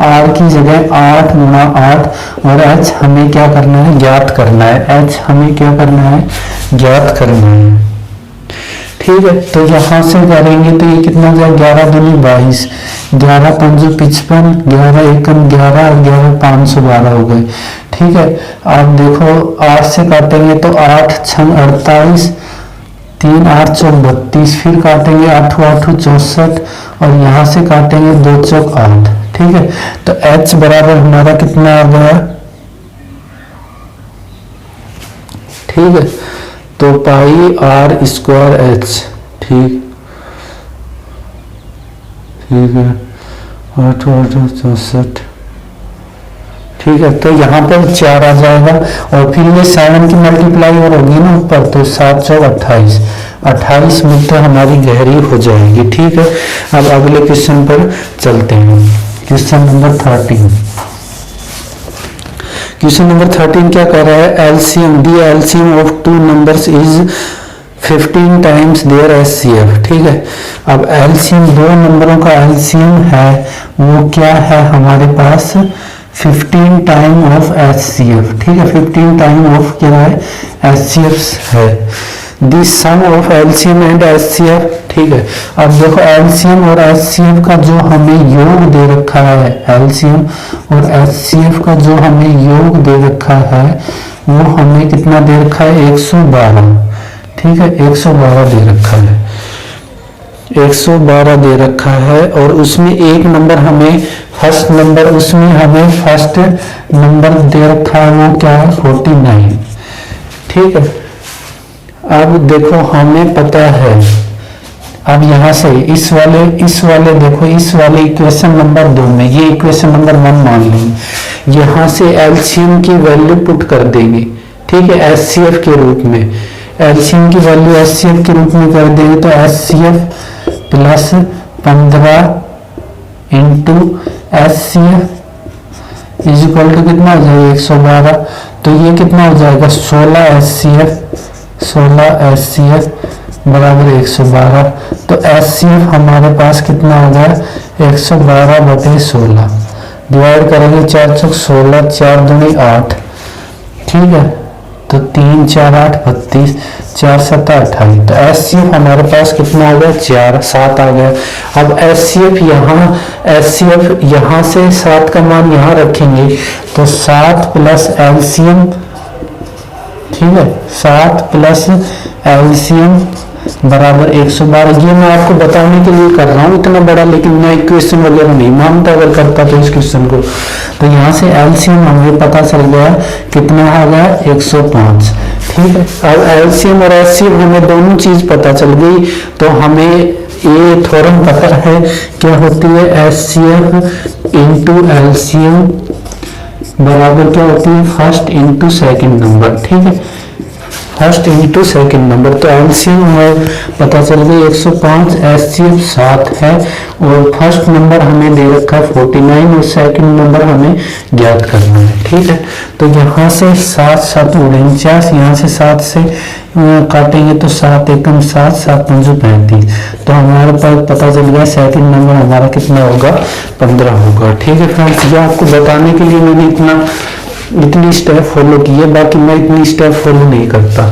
आर की जगह 8 × 8 और एच हमें क्या करना है, ज्ञात करना है। एच हमें क्या करना है, ज्ञात करना है। ठीक है, तो यहाँ से करेंगे तो ये कितना हो जाए, 11 दूनी 22, 11 5 55, 11 1 11 और 11 512 हो गए। ठीक है, आप देखो 8 से काटेंगे तो 8 6 48, 3 8 चौक 32, फिर काटेंगे 8 8 64 और यहाँ से काटेंगे 2 चौक 8। ठीक है, तो h बराबर हमारा कितना आ गया, ठीक है, तो पाई आर स्क्वायर एच। ठीक है, 8 8 64। ठीक है, तो यहाँ पर 4 आ जाएगा और फिर ये 7 की मल्टीप्लाई और होगी ना ऊपर, तो 7 चौक 28, 28 मीटर हमारी गहरी हो जाएगी। ठीक है, अब अगले क्वेश्चन पर चलते हैं। क्वेश्चन नंबर 13, क्वेश्चन नंबर 13 क्या कर रहा है, LCM, the LCM of 2 numbers is 15 times their HCF. ठीक है, अब एलसीएम 2 नंबरों का एलसीएम है वो क्या है हमारे पास, 15 टाइम ऑफ एचसीएफ। ठीक है, 15 टाइम ऑफ क्या है, एचसीएफ है। दी सम ऑफ एलसीएम एंड एचसीएफ। ठीक है, अब देखो एलसीएम और एचसीएफ का जो हमें योग दे रखा है, एलसीएम और एचसीएफ का जो हमें योग दे रखा है वो हमें कितना दे रखा है, 112। ठीक है, 112 दे रखा है, 112 दे रखा है और उसमें एक नंबर हमें फर्स्ट नंबर, उसमें हमें फर्स्ट नंबर दे रखा है वो क्या है, 49। ठीक है, अब देखो हमें पता है, अब यहाँ से इस वाले देखो इस वाले इक्वेशन नंबर 2 में, ये इक्वेशन नंबर 1 मान लेंगे, यहाँ से एलसीएम की वैल्यू पुट कर देंगे। ठीक है, एचसीएफ के रूप में, एलसीएम की वैल्यू एचसीएफ के रूप में कर देंगे तो HCF plus 15 into HCF is equal to कितना हो जाएगा 112। तो ये कितना हो जाएगा 16 SCF बराबर 112। तो SCF हमारे पास कितना हो गया 112/16। डिवाइड करेंगे 4 चौक 16, 4 दूनी 8, ठीक है। तो 3 4 8 32, 4 7 28। तो SCF हमारे पास कितना आ गया 4 7 आ गया। अब SCF यहाँ से 7 का मान यहाँ रखेंगे तो 7 प्लस LCM, ठीक है, 7 प्लस LCM बराबर 112। ये मैं आपको बताने के लिए कर रहा हूँ इतना बड़ा, लेकिन मैं इक्वेशन वगैरह नहीं मानता, अगर करता तो इस क्वेश्चन को। तो यहाँ से LCM हमें पता चल गया कितना आ गया 105, ठीक है। अब LCM और SCF हमें दोनों चीज पता चल गई, तो हमें ये थ्योरम पता है क्या होती है SCF इंटू LCM बराबर क्या होती है फर्स्ट इंटू सेकेंड नंबर, ठीक है, फर्स्ट इंटू सेकेंड नंबर। तो LCM हमें पता चल गई 105, SCF 7 है और फर्स्ट नंबर हमें दे रखा है 49 और सेकेंड नंबर हमें ज्ञात करना है, ठीक है। तो यहाँ से 7 7 49, यहाँ से 7 से काटेंगे तो 7 एकम 7, 7 पंजो 35। तो हमारे पास पता चल गया सेकेंड नंबर हमारा कितना होगा 15 होगा, ठीक है फ्रेंड्स। ये आपको बताने के लिए मैंने इतनी स्टेप फॉलो की है, बाकी मैं इतनी स्टेप फॉलो नहीं करता,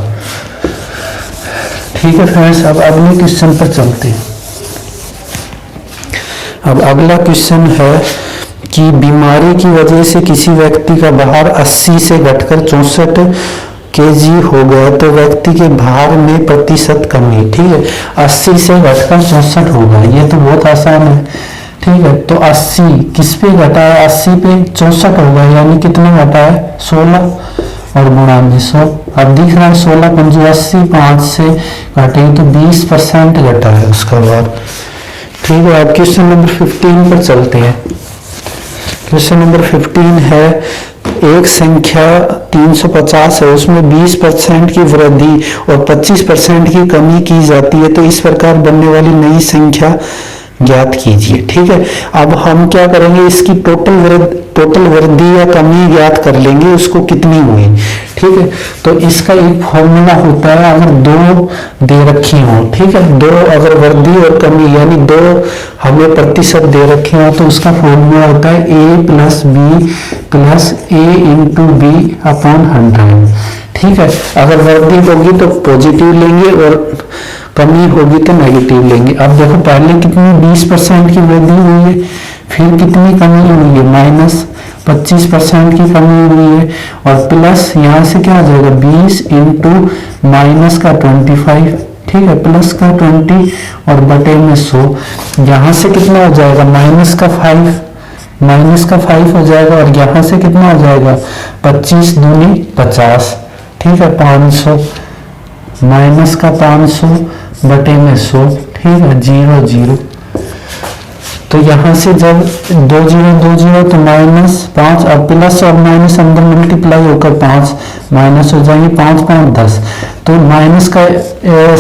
ठीक है फ्रेंड्स। अब अगले क्वेश्चन पर चलते हैं। अब अगला क्वेश्चन है कि बीमारी की वजह से किसी व्यक्ति का भार 80 से घटकर 64 kg हो गया तो व्यक्ति के भार में प्रतिशत कमी, ठीक है। 80 से घटकर 64 होगा, ये तो बहुत आसान है, ठीक है। तो 80 किस पे घटा है 80 पे 64 होगा, यानी कितना घटा है 16 और गुणा में 100। अब दिख रहा है 16 पंजो 80, 5 से घटेंगे तो 20% घटा है उसका भार, ठीक है। अब क्वेश्चन नंबर 15 पर चलते हैं। क्वेश्चन नंबर 15 है एक संख्या 350 है, उसमें 20% की वृद्धि और 25% की कमी की जाती है, तो इस प्रकार बनने वाली नई संख्या ज्ञात कीजिए, ठीक है। अब हम क्या करेंगे इसकी टोटल वृद्धि या कमी ज्ञात कर लेंगे, उसको कितनी हुई, ठीक है। तो इसका एक फॉर्मूला होता है, अगर 2 दे रखी हो, ठीक है, 2 अगर वृद्धि और कमी यानी 2 हमें प्रतिशत दे रखे हो तो उसका फॉर्मूला होता है A + B + A × B upon 100, ठीक है। अगर वृद्धि होगी तो पॉजिटिव लेंगे और कमी होगी तो नेगेटिव लेंगे। अब देखो पहले कितनी 20% की वृद्धि हुई है, फिर कितनी कमी हुई है -25% की कमी हुई है, और प्लस यहाँ से क्या आ जाएगा 20 × -25, ठीक है, प्लस का 20 और बटे में 100। यहाँ से कितना हो जाएगा -5 हो जाएगा, और यहाँ से कितना हो जाएगा 25 दूनी 50, ठीक है, 500 -500 बटे में 100, ठीक है, 0 0। तो यहाँ से जब 2 0 तो -5, अब प्लस और माइनस अंदर मल्टीप्लाई होकर 5 माइनस हो जाएंगे, 5 5 10। तो माइनस का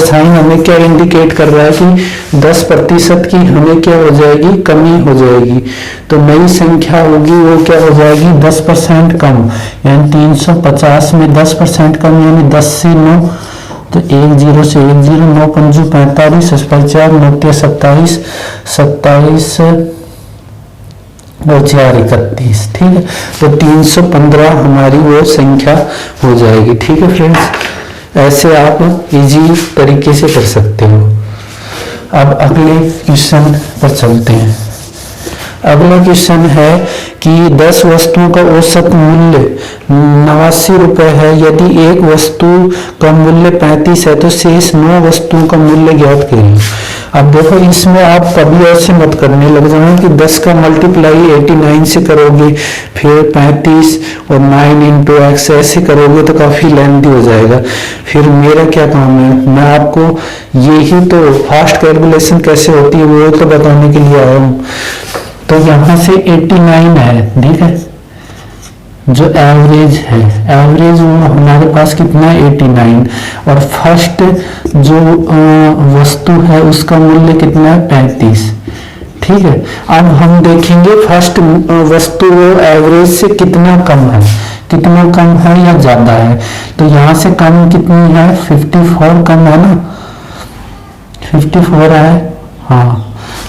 साइन हमें क्या इंडिकेट कर रहा है कि 10% की हमें क्या हो जाएगी कमी हो जाएगी। तो नई संख्या होगी वो क्या हो जाएगी 10% कम, यानी 350 में 10% कम यानी 10 से 9, तो 1 0 से 1 0, 9 पंजो 45, 4 9 27 27 और 4 31, ठीक है। तो 315 हमारी वो संख्या हो जाएगी, ठीक है फ्रेंड्स। ऐसे आप इजी तरीके से कर सकते हो। अब अगले क्वेश्चन पर चलते हैं। अगला क्वेश्चन है कि 10 वस्तुओं का औसत मूल्य 89 रुपए है, यदि एक वस्तु का मूल्य 35 है तो शेष 9 वस्तुओं का मूल्य ज्ञात करें। अब देखो इसमें आप कभी ऐसे मत करने लग जाना कि 10 का मल्टीप्लाई 89 से करोगे, फिर 35 और 9 × x ऐसे करोगे तो काफी लेंथी हो जाएगा। फिर मेरा क्या काम है, मैं आपको यही तो फास्ट कैलकुलेशन कैसे होती है वो तो बताने के लिए आया हूँ। तो यहाँ से 89 है, ठीक है, जो एवरेज है, एवरेज वो हमारे पास कितना है 89, और फर्स्ट जो वस्तु है उसका मूल्य कितना है 35, ठीक है, अब हम देखेंगे फर्स्ट वस्तु वो एवरेज से कितना कम है, कितना कम है या ज्यादा है। तो यहाँ से कम कितनी है, 54 कम है ना, 54 है, हाँ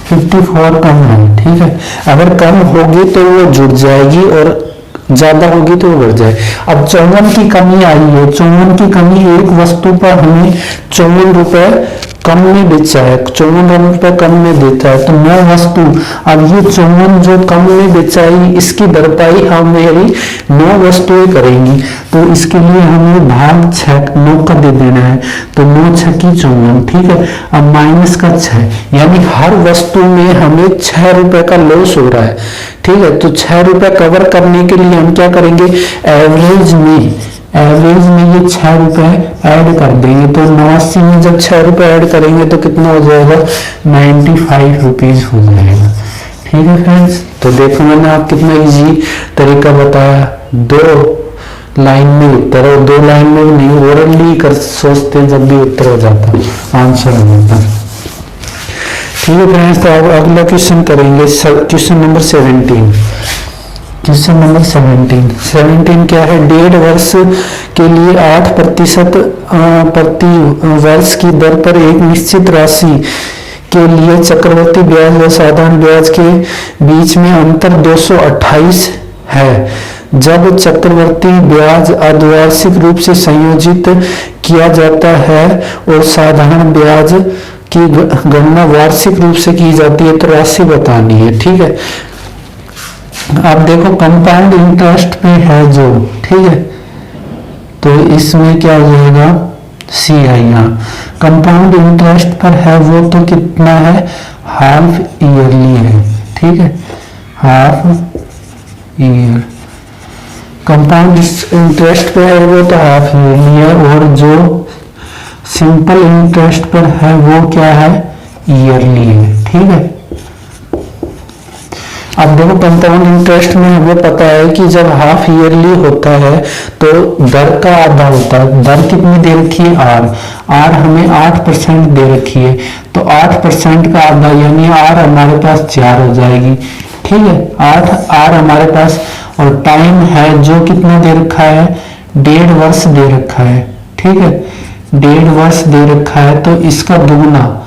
54 कम है। ठीक है, अगर कम होगी तो वो जुड़ जाएगी और ज्यादा होगी तो वो बढ़ जाए। अब 54 की कमी आई है, 54 की कमी, एक वस्तु पर हमें 54 रुपए कम में बेचा है, 54 रुपए कम में देता है, तो 9 वस्तु, अब ये 54 जो कम में बेचा है इसकी भरपाई हम मेरी 9 वस्तुएं करेंगी। तो इसके लिए हमें भाग 6 9 का दे देना है, तो 9 6 की 54। ठीक है, अब माइनस का 6, यानी हर वस्तु में हमें 6 रुपए का लॉस हो रहा है। ठीक है, तो 6 रुपए कवर करने के लिए हम क्या करेंगे, एवरेज में ये 6 रुपए ऐड कर देंगे। तो 89 में जब 6 रुपए ऐड करेंगे तो कितना हो जाएगा, 95 रुपीज हो जाएगा। ठीक है फ्रेंड्स, तो देखो मैंने आप कितना इजी तरीका बताया, 2 लाइन में उत्तर, और 2 लाइन में भी नहीं, ओरली कर सोचते जब भी उत्तर हो जाता, आंसर हो जाता। ठीक है फ्रेंड्स, तो अब अगला क्वेश्चन करेंगे, क्वेश्चन नंबर 17। क्वेश्चन नंबर 17 क्या है, 1.5 वर्ष के लिए 8% प्रति वर्ष की दर पर एक निश्चित राशि के लिए चक्रवृद्धि ब्याज व साधारण ब्याज के बीच में अंतर 228 है। जब चक्रवृद्धि ब्याज अर्धवार्षिक रूप से संयोजित किया जाता है और साधारण ब्याज की गणना वार्षिक रूप से की जाती है, तो राशि बतानी है। ठीक है, आप देखो कंपाउंड इंटरेस्ट पे है जो, ठीक है, तो इसमें क्या हो जाएगा, सी है यहाँ, कंपाउंड इंटरेस्ट पर है वो तो कितना है, हाफ ईयरली है। ठीक है, हाफ ईयर, कंपाउंड इंटरेस्ट पे है वो तो हाफ ईयरली है, और जो सिंपल इंटरेस्ट पर है वो क्या है, ईयरली है। ठीक है, अब देखो कंपाउंड इंटरेस्ट में हमें पता है कि जब हाफ ईयरली होता है तो दर का आधा होता है। दर कितनी दे रखी है, आर हमें 8% दे रखी है, तो 8% का आधा यानी आर हमारे पास 4 हो जाएगी। ठीक है, 8 आर हमारे पास, और टाइम है जो कितना दे रखा है, 1.5 वर्ष दे रखा है। ठीक है, 1.5 वर्ष दे रखा है, तो इसका दुगना,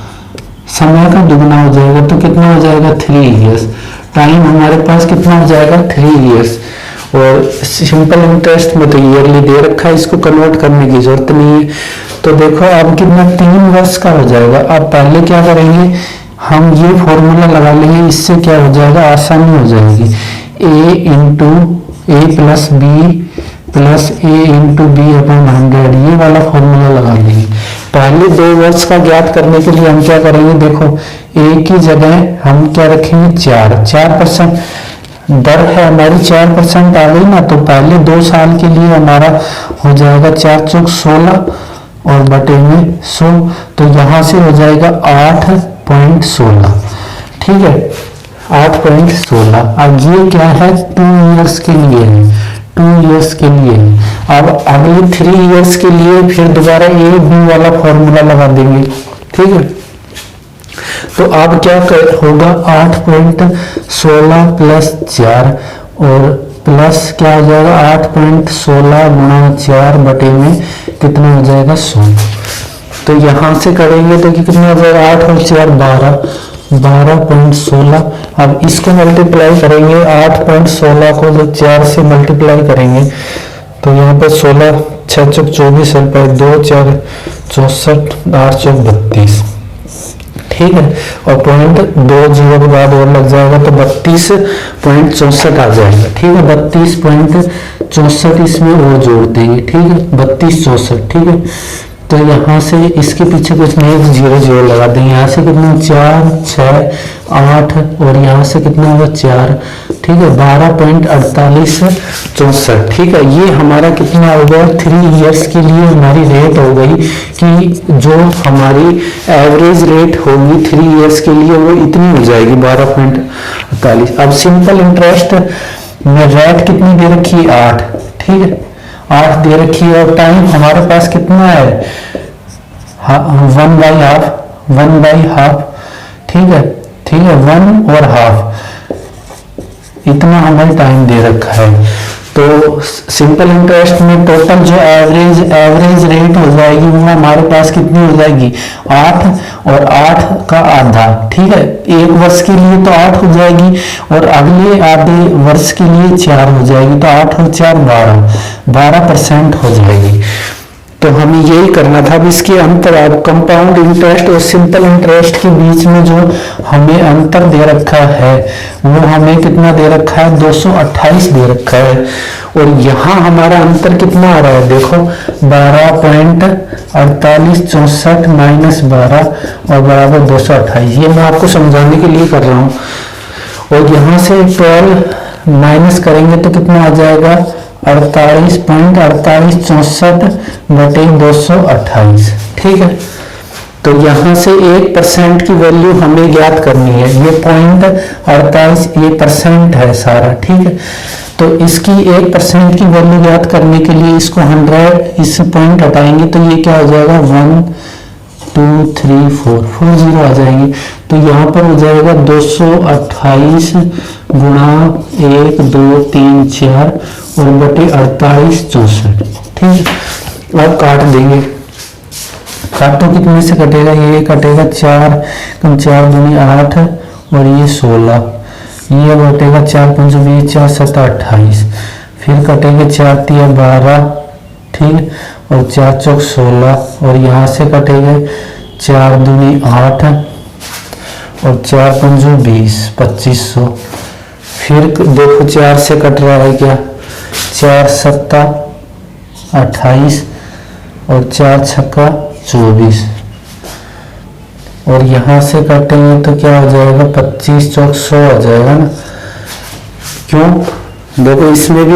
समय का दुगना हो जाएगा, तो कितना हो जाएगा, 3 इयर्स। टाइम हमारे पास कितना हो जाएगा, 3 इयर्स, और सिंपल इंटरेस्ट में तो ईयरली दे रखा है, इसको कन्वर्ट करने की जरूरत नहीं है। तो देखो अब कितना, 3 वर्ष का हो जाएगा। अब पहले क्या करेंगे, हम ये फॉर्मूला लगा लेंगे, इससे क्या हो जाएगा, आसानी हो जाएगी, a into A plus B plus A into B upon 100, ये वाला फॉर्मूला लगा लेंगे। पहले 2 वर्ष का ज्ञात करने के लिए हम क्या करेंगे, देखो ए की जगह हम क्या रखेंगे, 4% दर है हमारी, 4% आ गई ना, तो पहले 2 साल के लिए हमारा हो जाएगा 4 चौक 16 और बटे में 100, तो यहाँ से हो जाएगा 8.16। ठीक है, 8.16। अब ये क्या है, 2 इयर्स के लिए है, 2 इयर्स के लिए। अब अगले 3 इयर्स के लिए फिर दोबारा ए बी वाला फॉर्मूला लगा देंगे। ठीक है, तो अब क्या होगा, 8.16 प्लस 4 और प्लस क्या हो जाएगा, 8.16 गुणा 4 बटे में कितना हो जाएगा, 100। तो यहां से करेंगे तो कितना हो जाएगा, 8 और 4 12.16। अब इसको मल्टीप्लाई करेंगे, 8.16 को जब 4 से मल्टीप्लाई करेंगे तो यहाँ पर 16 6 चौक 24 रुपए, 2 4 64 8 चौक 32। ठीक है, और पॉइंट 2 जीरो के बाद और लग जाएगा तो 32.64 आ जाएगा। ठीक है, 32.64 इसमें वो जोड़ देंगे। ठीक है, 32.64। ठीक है, तो यहाँ से इसके पीछे कुछ नहीं, 0 0 लगा देंगे। यहाँ से कितना, 4 6 8 और यहाँ से कितना होगा, 4। ठीक है, 12.4864। ठीक है, ये हमारा कितना हो गया, 3 इयर्स के लिए हमारी रेट हो गई कि जो हमारी एवरेज रेट होगी 3 इयर्स के लिए वो इतनी हो जाएगी, 12.48। अब सिंपल इंटरेस्ट में रेट कितनी दे रखी है, 8। ठीक है, 8 दे रखी है, और टाइम हमारे पास कितना है, 1/2। ठीक है, ठीक है, 1 और हाफ, इतना हमें टाइम दे रखा है। तो सिंपल इंटरेस्ट में टोटल जो एवरेज रेट हो जाएगी वो हमारे पास कितनी हो जाएगी, 8, और 8 का आधा, ठीक है, एक वर्ष के लिए तो 8 हो जाएगी और अगले आधे वर्ष के लिए 4 हो जाएगी, तो 8 और 4 12% हो जाएगी। तो हमें यही करना था। अब इसके अंतर, अब कंपाउंड इंटरेस्ट और सिंपल इंटरेस्ट के बीच में जो हमें अंतर दे रखा है वो हमें कितना दे रखा है, 228 दे रखा है। और यहाँ हमारा अंतर कितना आ रहा है, देखो 12.4864 माइनस 12 और बराबर 228। ये मैं आपको समझाने के लिए कर रहा हूँ। और यहाँ से 12 माइनस करेंगे तो कितना आ जाएगा, 48.4864 बटे 228, ठीक है। तो यहाँ से 1% की वैल्यू हमें ज्ञात करनी है। ये 0.48 ये परसेंट है सारा, ठीक है। तो इसकी 1% की वैल्यू ज्ञात करने के लिए इसको 100 इससे पॉइंट हटाएंगे तो ये क्या हो जाएगा, 1 2 3 4 40 आ जाएंगे। तो यहाँ पर हो जाएगा 228 गुणा 1 2 3 4 और बटे 48 64, ठीक है। अब काट देंगे, काटो कितने से कटेगा, ये कटेगा 4 4 दूनी 8 और ये 16, ये बटेगा 4 5 20 4 7 28, फिर कटेंगे 4 3 12, ठीक, और 4 चौक 16 और यहाँ से कटेंगे 4 दूनी 8 और 4 5 20 2500। फिर देखो 4 से कट रहा है क्या, 4 7 28 और 4 छक्का 24 और यहाँ से काटेंगे तो क्या हो जाएगा, 25 चौक 100 आ जाएगा ना। क्यों, देखो इसमें भी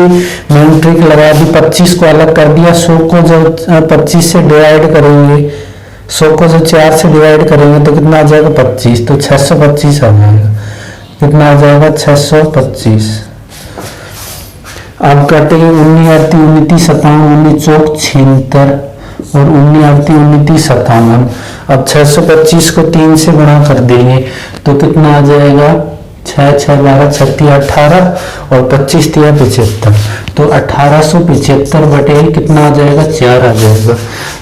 मैंने ट्रिक लगा दी, 25 को अलग कर दिया, 100 को जब 25 से डिवाइड करेंगे, 100 को जब 4 से डिवाइड करेंगे तो कितना आ जाएगा, 25, तो 625 आ जाएगा। कितना आ जाएगा, 625। अब काटेंगे 19 8 29 57 19 चौक 76 और 19 8 29 57। अब 625 को 3 से गुणा कर देंगे तो कितना आ जाएगा, 6 6 12 36 18 और 25 3 75, तो 1875 बटे कितना आ जाएगा, 4 आ जाएगा।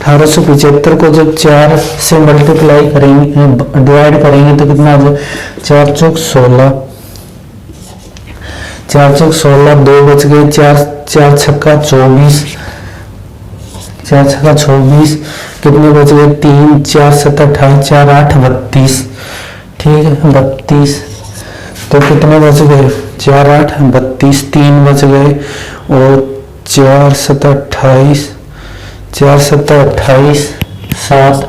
1875 को जब 4 से मल्टीप्लाई करेंगे, डिवाइड करेंगे तो कितना आ जाएगा, 4 चौक 16, 4 चौक 16, 2 बच गए, 4 छक्का 24, 4 छक्का 24, कितने बच गए, 3 4 7 28 4 8 32, ठीक है 32, तो कितने बच गए, 4 8 32, 3 बच गए और 4 7 28 4 7 28 7,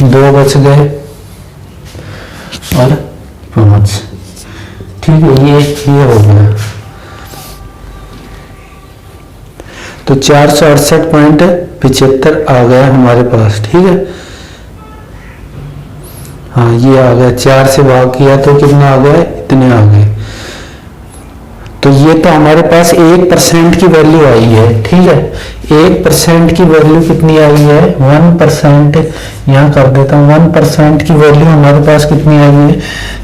2 बच गए और 5, ठीक है। ये हो गया, तो 468.75 आ गया हमारे पास, ठीक है। हाँ ये आ गया, 4 से भाग किया तो कितना आ गया, इतने आ गए। तो ये तो हमारे पास 1% की वैल्यू आई है, ठीक है। 1% की वैल्यू कितनी आई है, 1%, यहाँ कर देता हूँ, 1% की वैल्यू हमारे पास कितनी आई है,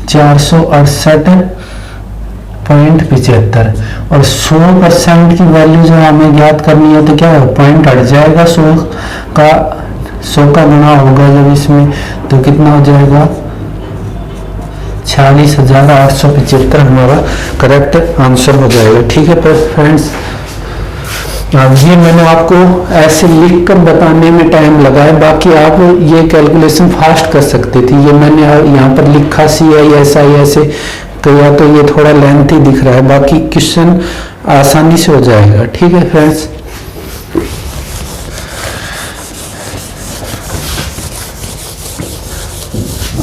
468.75 और 100% की वैल्यू जो हमें ज्ञात करनी है तो क्या है, पॉइंट हट जाएगा, 100 का गुना होगा जब इसमें, तो कितना हो जाएगा, 46,875 हमारा करेक्ट आंसर हो जाएगा, ठीक है फ्रेंड्स। ये मैंने आपको ऐसे लिख कर बताने में टाइम लगा है, बाकी आप ये कैलकुलेशन फास्ट कर सकते थे। ये मैंने यहाँ पर लिखा CISI ऐसे, तो या तो ये थोड़ा लेंथी दिख रहा है, बाकी क्वेश्चन आसानी से हो जाएगा, ठीक है फ्रेंड्स।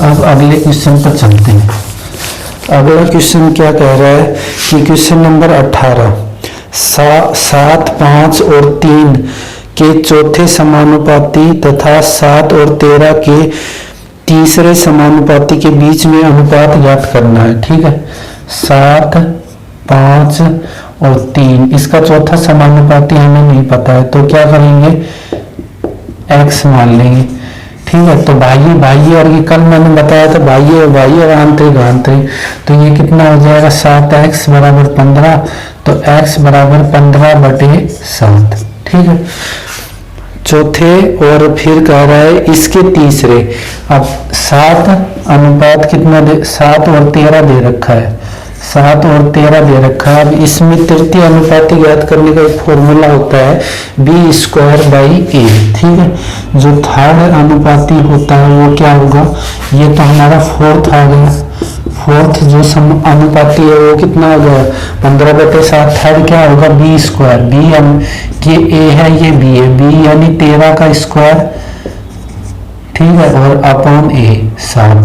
अब अगले क्वेश्चन पर चलते हैं। अगला क्वेश्चन क्या कह रहा है कि क्वेश्चन नंबर 18, 7 5 और 3 के चौथे समानुपाती तथा 7 और 13 के तीसरे समानुपाती के बीच में अनुपात ज्ञात करना है, ठीक है। 7 5 और 3, इसका चौथा समानुपाती हमें नहीं पता है, तो क्या करेंगे, x मान लेंगे। ठीक है। तो बाह्य और ये कल मैंने बताया था बाह्य और आंतरिक। तो ये कितना हो जाएगा 7x बराबर 15, तो x बराबर 15/7। ठीक है। चौथे और फिर कह रहा है इसके तीसरे, अब 7 अनुपात कितना 7 और 13 दे रखा है, 7 और 13 दे रखा है। अब इसमें तृतीय अनुपाती ज्ञात करने का एक फॉर्मूला होता है b²/a। ठीक है। जो थर्ड अनुपाती होता है वो क्या होगा, ये तो हमारा फोर्थ आ गया, फोर्थ जो अनुपाती है वो कितना हो गया 15/7। थर्ड क्या होगा b², ये a है ये b है, b यानी 13 का स्क्वायर। ठीक है। और अपॉन a 7,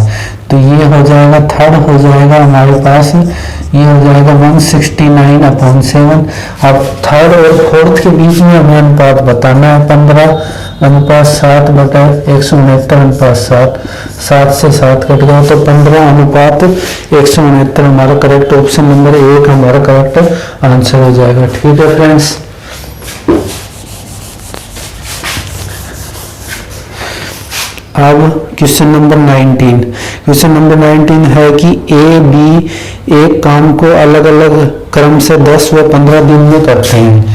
तो ये हो जाएगा थर्ड हो जाएगा हमारे पास, ये हो जाएगा 169/7। अब थर्ड और फोर्थ के बीच में हमें अनुपात बताना है 15:7/169/7। 7 से 7 कट गया तो 15:169 हमारा करेक्ट ऑप्शन नंबर 1 हमारा करेक्ट आंसर हो जाएगा। ठीक है फ्रेंड्स। अब क्वेश्चन नंबर 19, क्वेश्चन नंबर 19 है कि ए बी एक काम को अलग अलग क्रम से 10 व 15 दिन में करते हैं।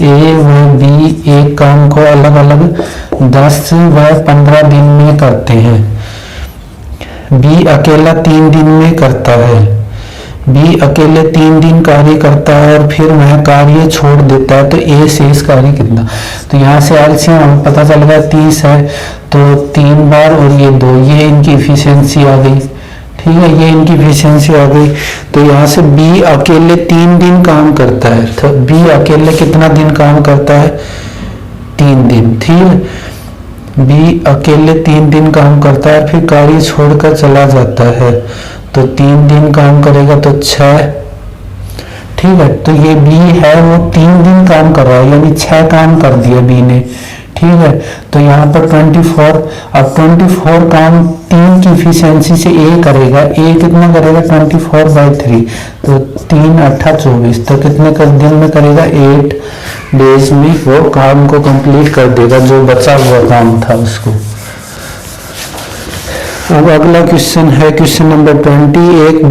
ए व बी एक काम को अलग अलग 10 व 15 दिन में करते हैं। बी अकेला 3 दिन में करता है। बी अकेले 3 दिन कार्य करता है और फिर वह कार्य छोड़ देता है, तो ए शेष कार्य कितना। तो यहाँ से एलसीएम हमें पता चल गया 30 है, तो 3 बार और ये 2, ये इनकी इफिशियंसी आ गई। ठीक है, ये इनकी इफिशियंसी आ गई। तो यहाँ से बी अकेले 3 दिन काम करता है, तो बी अकेले कितना दिन काम करता है 3 दिन। ठीक है। बी अकेले 3 दिन काम करता है फिर कार्य छोड़कर चला जाता है, तो 3 दिन काम करेगा तो 6। ठीक है। तो ये बी है वो 3 दिन काम कर रहा है, यानी 6 काम कर दिया बी ने। ठीक है। तो यहाँ पर 24, अब 24 काम 3 की इफिशियंसी से ए करेगा, ए कितना करेगा 24/3, तो 3 8 24, तो कितने दिन में करेगा 8 डेज में वो काम को कंप्लीट कर देगा, जो बचा हुआ काम था उसको। अब अगला क्वेश्चन है क्वेश्चन नंबर 20, एक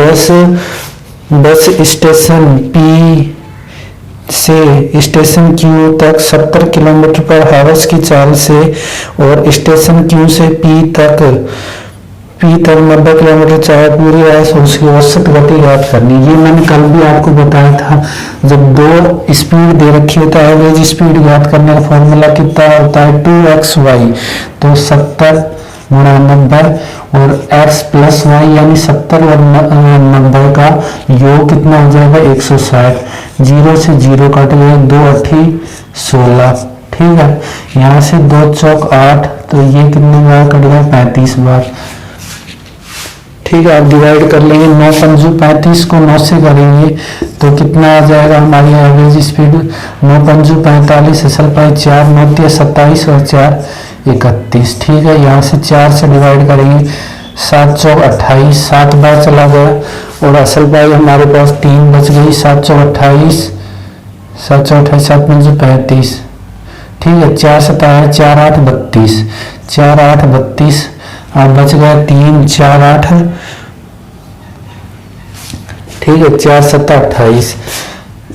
बस स्टेशन पी से स्टेशन क्यू तक 70 किलोमीटर/आवर की चाल से और स्टेशन क्यू से पी तक 90 किलोमीटर चाल पूरी है, उसकी औसत गति ज्ञात करनी। ये मैंने कल भी आपको बताया था, जब 2 स्पीड दे रखी होता है एवरेज स्पीड ज्ञात करने का फॉर्मूला कितना होता है 2xy, तो 70 गुणा 90 और x प्लस वाई यानी 70 और 90 का योग कितना हो जाएगा 160। 0 से 0 कट गया, 2 8 16। ठीक है। यहाँ से 2 चौक 8, तो ये कितने बार कट गया 35 बार। ठीक है। अब डिवाइड कर लेंगे, 9 पंजू 35 को 9 से करेंगे तो कितना आ जाएगा हमारी एवरेज स्पीड 9 पंजू 45, असल पाई 4, 9 27 और 4 31। ठीक है। यहाँ से 4 से डिवाइड करेंगे, 7 चौक 28, 7 बार चला गया और असल पाई हमारे पास 3 बच गई, 7 चौक 28, 7 चौक 28, 7 पंजे 35। ठीक है। 4 7 है 4 8 32, 4 8 32, अब बच गया 3 4 8। ठीक है। 4 7 28,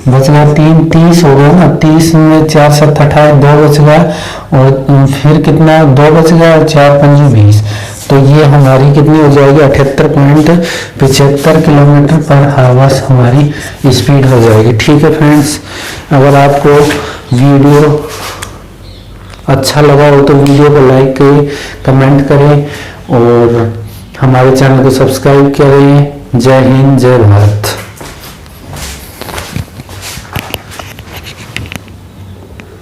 बच गया 3 30 हो गया ना, 30 में 4 7 28, 2 बच गया और फिर कितना 2 बच गया और 4 5 20, तो ये हमारी कितनी हो जाएगी 78.75 किलोमीटर/आवर हमारी स्पीड हो जाएगी। ठीक है फ्रेंड्स, अगर आपको वीडियो अच्छा लगा हो तो वीडियो को लाइक करें, कमेंट करें और हमारे चैनल को सब्सक्राइब करें। जय हिंद, जय भारत।